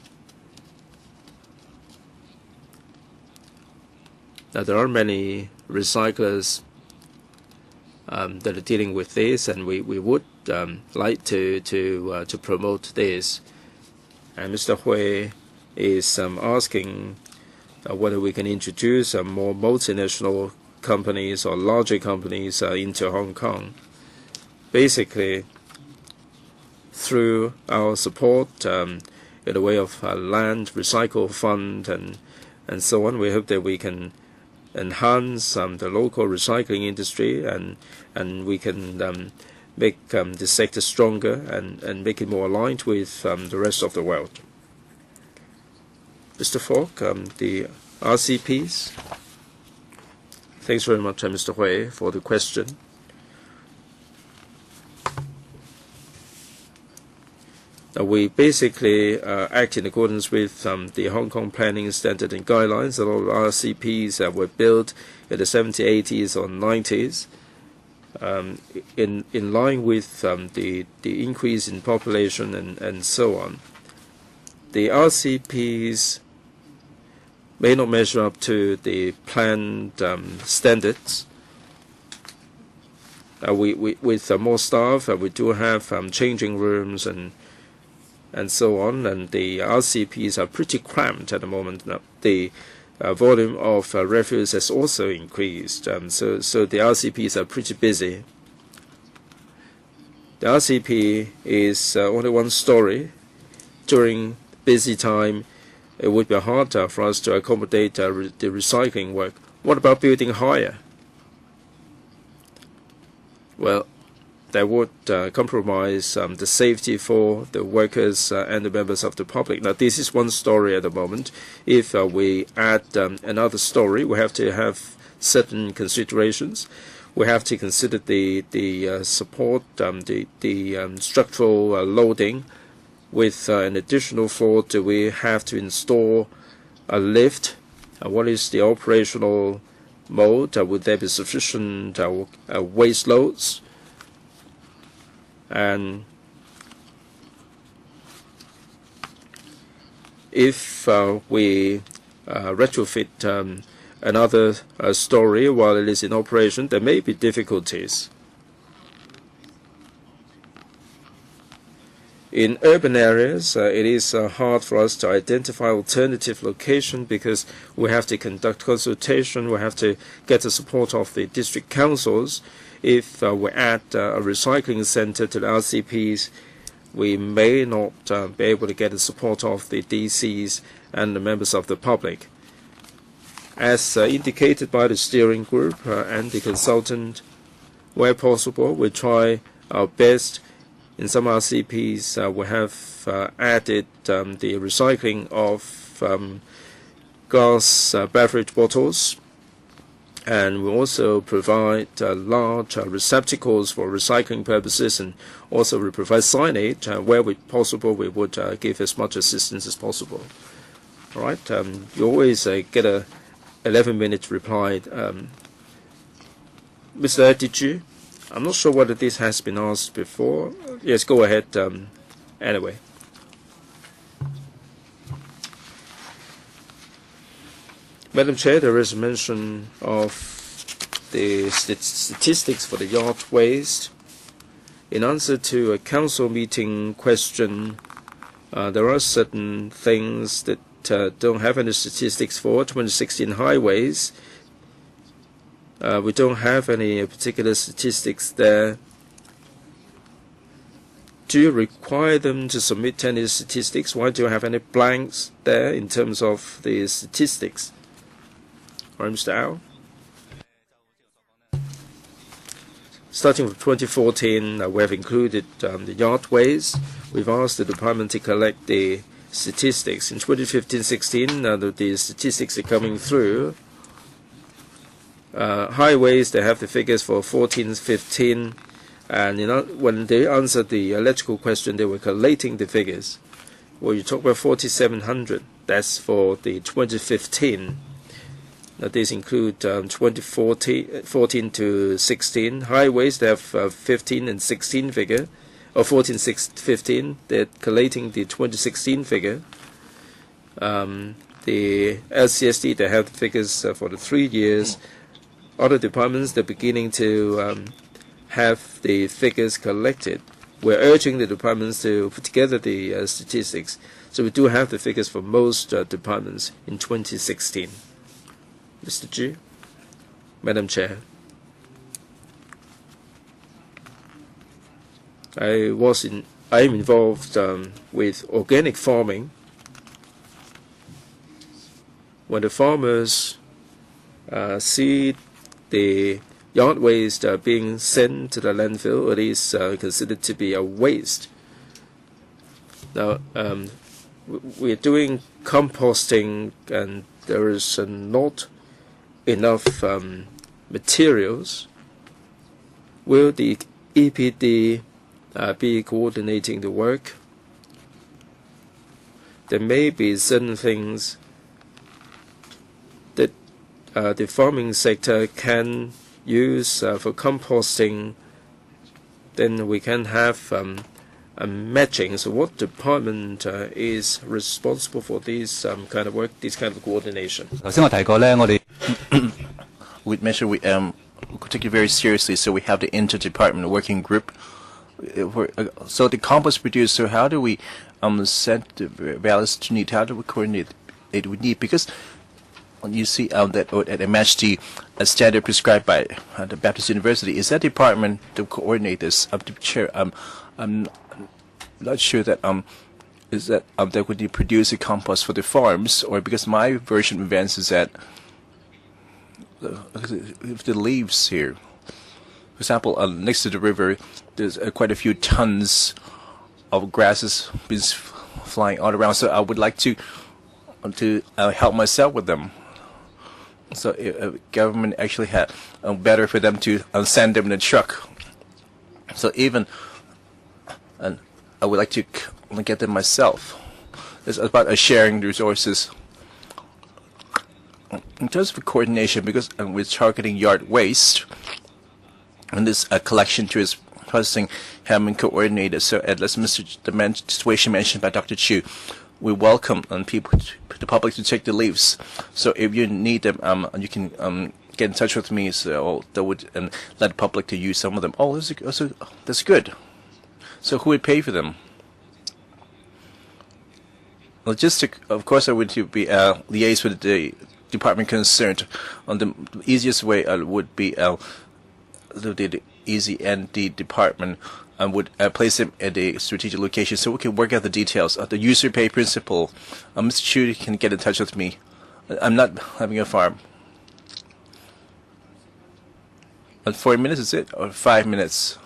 Now, there are many recyclers that are dealing with this, and we would like to promote this. And Mr. Hui is asking whether we can introduce more multinational companies or larger companies into Hong Kong. Basically, through our support in the way of land recycle fund and so on, we hope that we can enhance the local recycling industry, and we can make the sector stronger and make it more aligned with the rest of the world. Mr. Falk, the RCPs. Thanks very much, Mr. Hui, for the question. We basically act in accordance with the Hong Kong Planning Standard and Guidelines. A lot of RCPs were built in the 70s, 80s, or 90s. In line with the increase in population and so on. The RCPs may not measure up to the planned standards. With more staff, we do have changing rooms and so on, and the RCPs are pretty cramped at the moment. Now, the volume of refuse has also increased, so the RCPs are pretty busy. The RCP is only one story. During busy time, it would be hard for us to accommodate the recycling work. What about building higher? Well, that would compromise the safety for the workers and the members of the public. Now, this is one story at the moment. If we add another story, we have to have certain considerations. We have to consider the support, the structural loading. With an additional floor, do we have to install a lift? What is the operational mode? Would there be sufficient waste loads? And if we retrofit another story while it is in operation, there may be difficulties. In urban areas, it is hard for us to identify alternative location because we have to conduct consultation, we have to get the support of the district councils. If we add a recycling center to the RCPs, we may not be able to get the support of the DCs and the members of the public. As indicated by the steering group and the consultant, where possible, we try our best. In some RCPs, we have added the recycling of glass beverage bottles, And we also provide large receptacles for recycling purposes, and also we provide signage where possible. We would give as much assistance as possible. All right. You always get a 11-minute reply. Mr. Diju, I'm not sure whether this has been asked before. Yes, go ahead. Anyway. Madam Chair, there is a mention of the statistics for the yard waste. In answer to a council meeting question, there are certain things that don't have any statistics for. 2016 highways, we don't have any particular statistics there. Do you require them to submit any statistics? Why do you have any blanks there in terms of the statistics? Or Mr. Au? Starting with 2014, we have included the yard waste. We've asked the department to collect the statistics. In 2015-16, the statistics are coming through. Highways, they have the figures for 14-15, and when they answered the electrical question, they were collating the figures. Well, you talk about 4,700. That's for the 2015. Now, these include 2014 to 16. Highways, they have 15 and 16 figure, or 14, 15. They're collating the 2016 figure. The LCSD, they have the figures for the 3 years. Other departments, they're beginning to have the figures collected. We're urging the departments to put together the statistics. So we do have the figures for most departments in 2016. Mr. Chu, Madam Chair, I am involved with organic farming. When the farmers see the yard waste being sent to the landfill, it is considered to be a waste. Now, we're doing composting, and there is not enough materials. Will the EPD be coordinating the work? There may be certain things that the farming sector can use for composting. Then we can have a matching. So what department is responsible for this kind of work, this kind of coordination? We mentioned we take it very seriously, so we have the interdepartment working group. So the compost producer, how do we set the values to need? How do we coordinate it with need? Because you see that at match the standard prescribed by the Baptist University, is that department to coordinate this? Up to chair, I'm not sure that is that that would produce a compost for the farms, or because my version of events is that if the leaves here, for example, next to the river, there's quite a few tons of grasses been flying all around. So I would like to help myself with them. So government actually had better for them to send them in a truck. So even and I would like to get them myself. It's about sharing resources. In terms of coordination, because we're targeting yard waste, and this collection to its processing have been coordinated. So as the situation mentioned by Dr. Chu, we welcome the public to take the leaves. So if you need them, you can get in touch with me. So that would let the public to use some of them. Oh, that's good. So who would pay for them? Logistic, of course, I would be liaise with the department concerned. On the easiest way would be the easy and the department would place them at a strategic location so we can work out the details of the user pay principle. Mr. Chu can get in touch with me. I'm not having a farm. 4 minutes is it, or 5 minutes?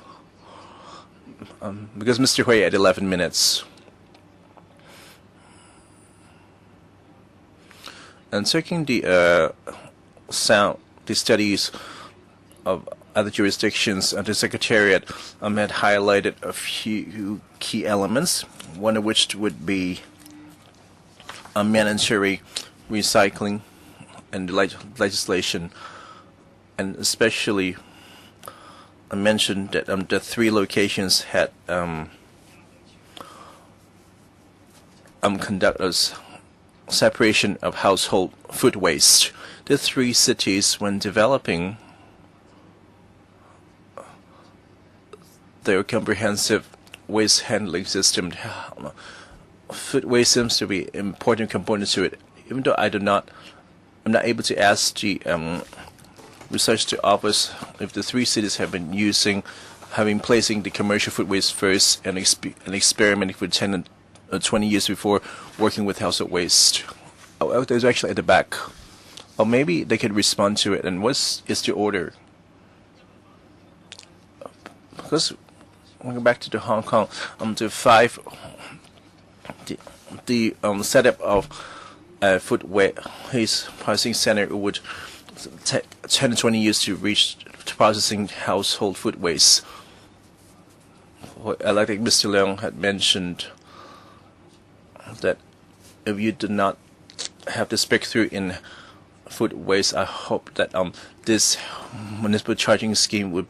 Because Mr. Hui at 11 minutes. And checking the sound the studies of other jurisdictions, the Secretariat had highlighted a few key elements, one of which would be mandatory recycling and legislation, and especially I mentioned that the 3 locations had conducted separation of household food waste. The 3 cities, when developing their comprehensive waste handling system, food waste seems to be an important component to it. Even though I'm not able to ask the research office if the 3 cities have been placing the commercial food waste first and experimenting for 10 or 20 years before working with household waste. Oh, there's actually at the back. Or maybe they could respond to it. And what is the order? Because going back to the Hong Kong, the setup of food waste processing center would take 10 to 20 years to reach processing household food waste. Like Mr. Leung had mentioned, that if you do not have this breakthrough in food waste, I hope that this municipal charging scheme would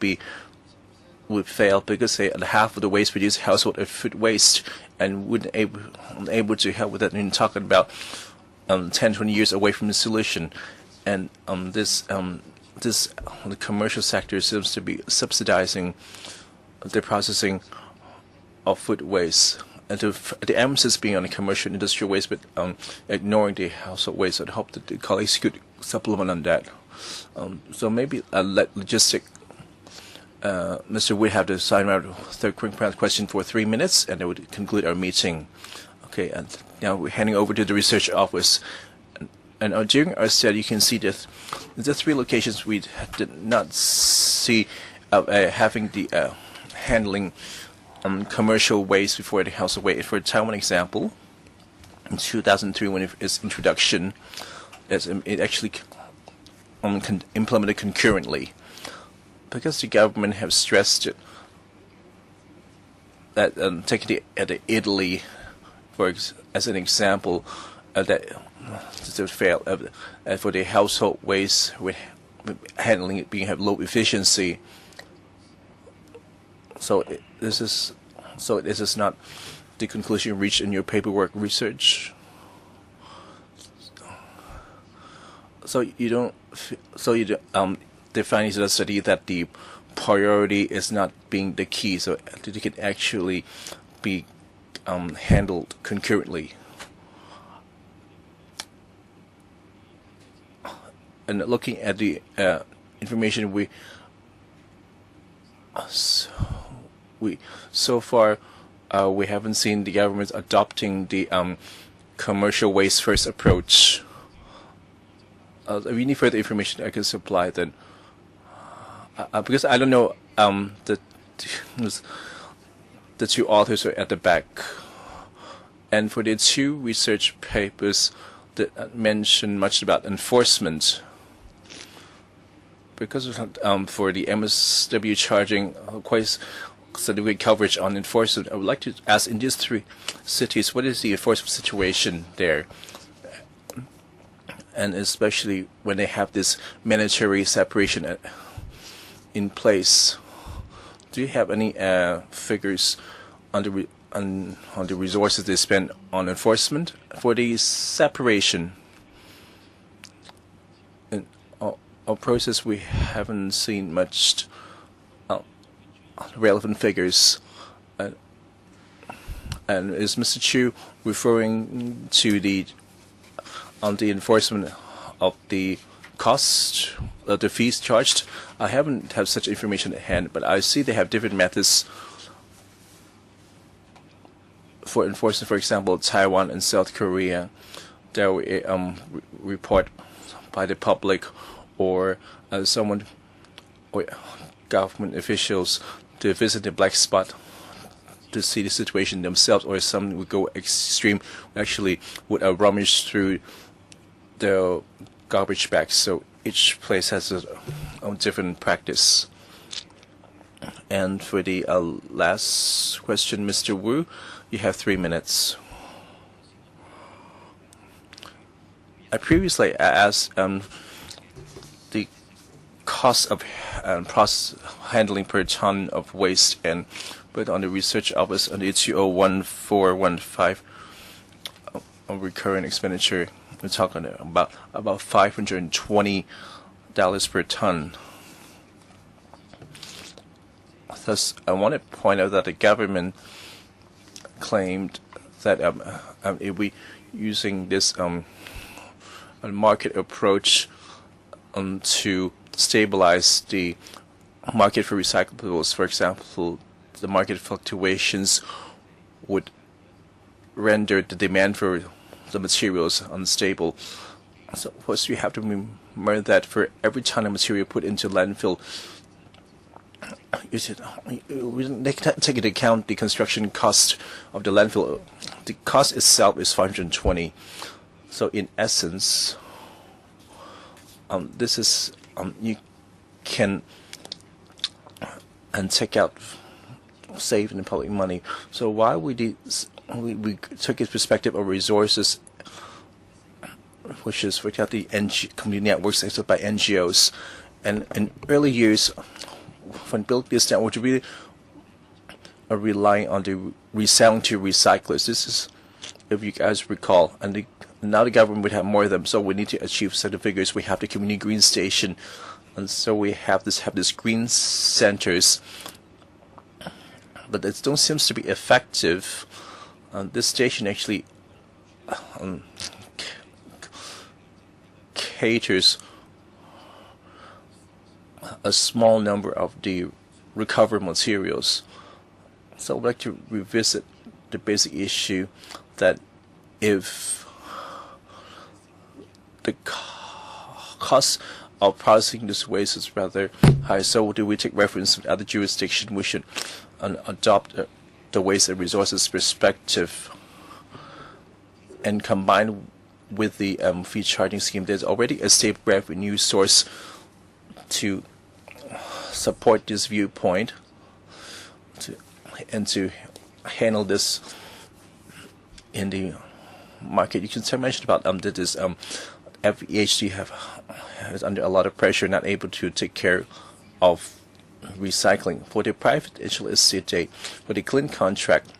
fail, because half of the waste produced household is food waste, and wouldn't able to help with that. And talking about 10-20 years away from the solution, and the commercial sector seems to be subsidizing the processing of food waste, and the emphasis being on the commercial and industrial waste, but ignoring the household waste. I'd hope that the colleagues could supplement on that. So maybe logistic. Mr. Wood have to sign out third quick question for 3 minutes, and that would conclude our meeting. Okay, and now we're handing over to the research office. And during our study, you can see that the 3 locations we did not see having the handling commercial waste before the household waste. For Taiwan example, in 2003, when its introduction, it actually implemented concurrently, because the government have stressed it that taking the Italy as an example, that to fail for the household waste with handling it being have low efficiency. So this is not the conclusion reached in your paperwork research. So you don't. The findings of the study that the priority is not being the key, so it can actually be handled concurrently. And looking at the information so far we haven't seen the government adopting the commercial waste first approach. If you need further information, I can supply then. Because I don't know, the 2 authors are at the back, and for the 2 research papers that mention much about enforcement, because for the MSW charging quite significant coverage on enforcement, I would like to ask, in these 3 cities, what is the enforcement situation there? And especially when they have this mandatory separation in place, do you have any figures on the resources they spend on enforcement for the separation? In our process, we haven't seen much relevant figures. And is Mr. Chu referring to the enforcement of the cost of the fees charged? I haven't have such information at hand, but I see they have different methods for enforcement. For example, Taiwan and South Korea, there were report by the public or someone or government officials to visit the black spot to see the situation themselves, or some would go extreme, actually would rummage through the garbage bags. So each place has its own different practice. And for the last question, Mr. Wu, you have 3 minutes. I previously asked the cost of process handling per ton of waste, and but on the research office on the 201415 recurring expenditure, we're talking about $520 per ton. Thus, I want to point out that the government claimed that if we using this market approach to stabilize the market for recyclables, for example, the market fluctuations would render the demand for the materials unstable. So, of course, you have to remember that for every ton of material put into landfill, we take into account the construction cost of the landfill. The cost itself is 520. So, in essence, this is you can take out saving the public money. So why we took its perspective of resources, which is for the community networks set up by NGOs, and in early years when built this network, we really are relying on the reselling to recyclers. This is, if you guys recall, and now the government would have more of them, so we need to achieve certain figures. We have the community green station, and so we have this green centers, but it don't seems to be effective. This station actually caters a small number of the recovered materials. So I'd like to revisit the basic issue that if the cost of processing this waste is rather high, so do we take reference to other jurisdictions? We should adopt the waste and resources perspective and combine with the fee charging scheme. There's already a stable revenue source to support this viewpoint and to handle this in the market. You can mention about that this FEHD is under a lot of pressure, not able to take care of recycling. For the private estate, for the clean contract,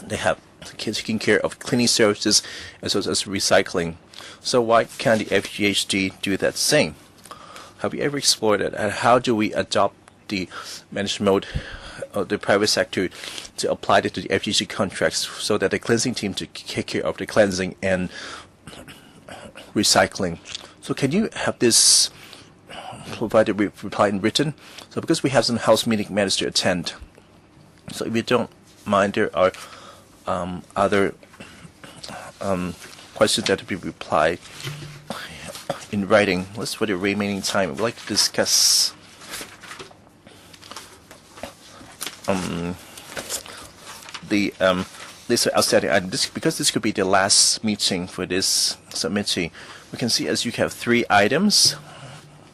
they have taking care of cleaning services as well as recycling. So why can't the FGHD do that same? Have you ever explored it? And how do we adopt the management mode of the private sector to apply it to the FGHD contracts so that the cleansing team to take care of the cleansing and recycling? So can you have this provided reply in written? So because we have some house meeting matters to attend, so if you don't mind, there are other questions that to be replied in writing. Let's for the remaining time, we'd like to discuss this outstanding item. Because this could be the last meeting for this subcommittee, we can see as you have 3 items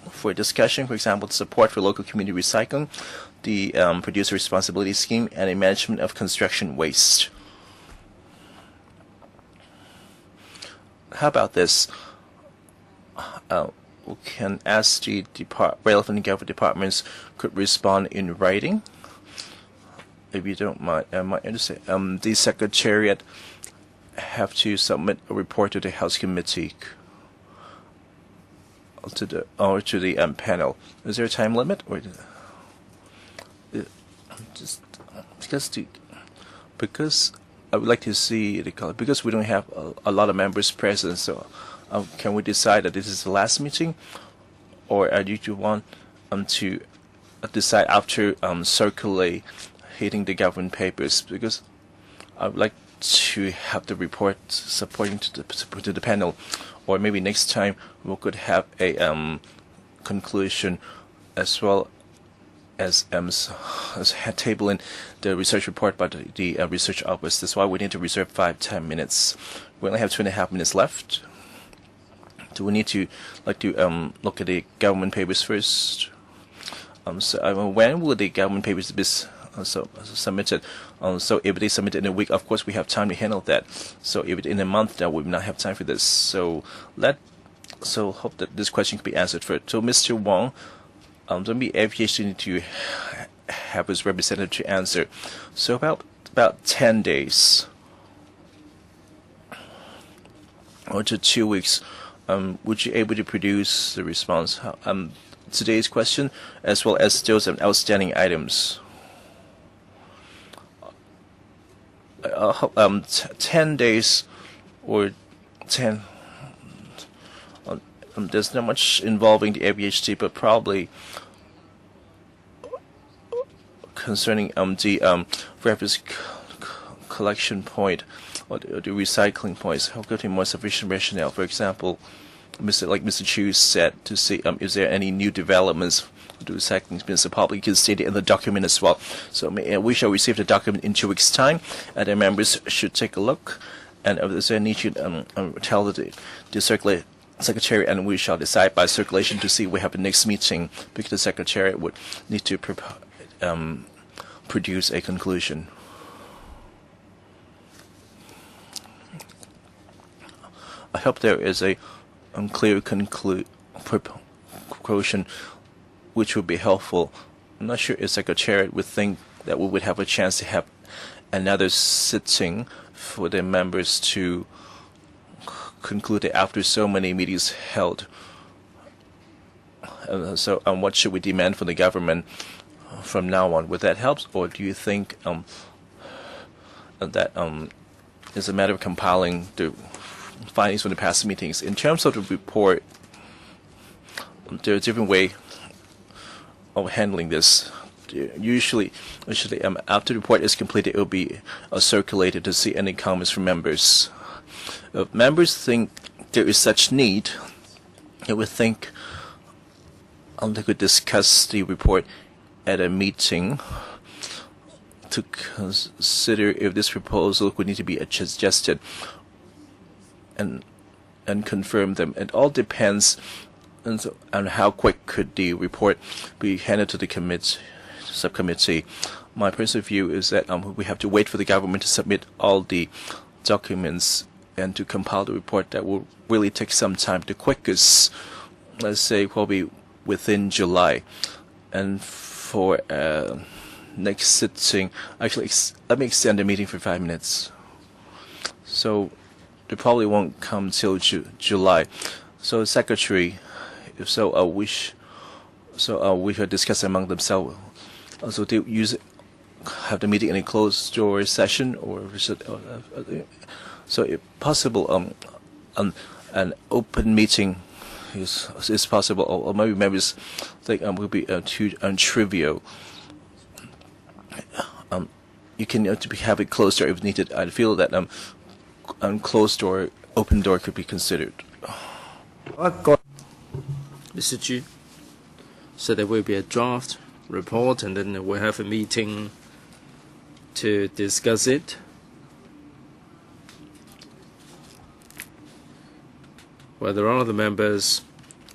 for discussion. For example, support for local community recycling, the producer responsibility scheme, and a management of construction waste. How about this? We can ask the relevant government departments could respond in writing. If you don't mind, the Secretariat have to submit a report to the House Committee to the panel. Is there a time limit, or just because I would like to see the color, because we don't have a lot of members present. So can we decide that this is the last meeting, or do you want to decide after circulating the government papers? Because I would like to have the report supporting to the panel, or maybe next time we could have a conclusion as well as tabling the research report by the research office. That's why we need to reserve 5-10 minutes. We only have 2.5 minutes left do we need to look at the government papers first? When will the government papers be submitted? So if they submit it in a week, of course we have time to handle that. So if it's in a month, then we will not have time for this. So hope that this question can be answered first. So Mr. Wong, don't be aviation need to have his representative to answer. So about 10 days or to 2 weeks, would you able to produce the response? Today's question, as well as those outstanding items. 10 days or 10. There's not much involving the ABHT, but probably concerning the reference collection point or the recycling points. How could be more sufficient rationale? For example, Mr. Chu said, to see is there any new developments to recycling bins. So probably you can state it in the document as well. So we shall receive the document in 2 weeks' time, and the members should take a look. And if there's any, should tell the Secretary, and we shall decide by circulation to see we have the next meeting, because the Secretary would need to produce a conclusion. I hope there is a clear conclusion which would be helpful. I'm not sure if Secretariat would think that we would have a chance to have another sitting for the members to conclude it after so many meetings held. So what should we demand from the government from now on? Would that help, or do you think that it's a matter of compiling the findings from the past meetings? In terms of the report, there are different ways of handling this. Usually, after the report is completed, it will be circulated to see any comments from members. If members think there is such need, they would think they could discuss the report at a meeting to consider if this proposal would need to be adjusted and confirm them. It all depends on how quick could the report be handed to the subcommittee. My personal view is that we have to wait for the government to submit all the documents and to compile the report. That will really take some time. The quickest, let's say, probably within July. And for next sitting, actually, let me extend the meeting for 5 minutes. So they probably won't come till July. So Secretary, if so, we should discuss among themselves. Also, do have the meeting in a closed door session, or should, so if possible, an open meeting is possible, or maybe members think will be too trivial. You can have it closed door if needed. I feel that closed door, open door could be considered. Mr. Chu, so there will be a draft report, and then we'll have a meeting to discuss it. Well, there are other members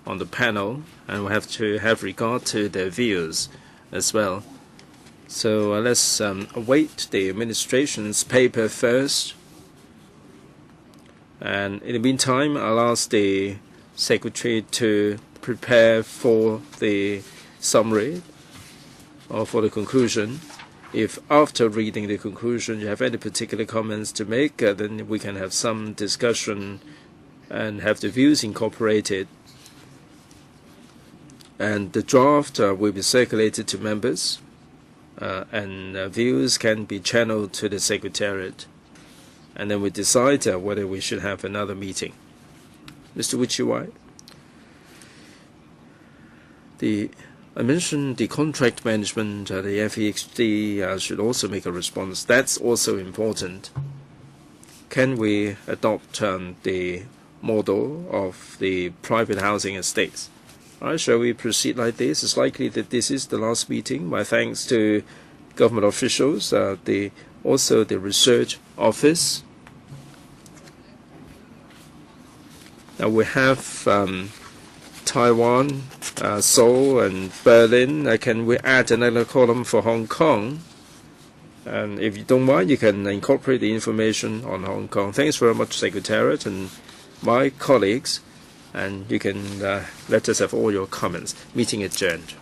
on the panel, and we have to have regard to their views as well. So let's await the administration's paper first. And in the meantime, I'll ask the Secretary to prepare for the summary or for the conclusion. If after reading the conclusion you have any particular comments to make, then we can have some discussion and have the views incorporated. And the draft will be circulated to members, and views can be channeled to the Secretariat. And then we decide whether we should have another meeting. Mr. Wichiwai, I mentioned the contract management, the FEHD should also make a response. That's also important. Can we adopt the model of the private housing estates? All right, shall we proceed like this? It's likely that this is the last meeting. My thanks to government officials, also the research office. Now we have Taiwan, Seoul, and Berlin. Can we add another column for Hong Kong? And if you don't mind, you can incorporate the information on Hong Kong. Thanks very much, Secretariat and my colleagues. And you can let us have all your comments. Meeting adjourned.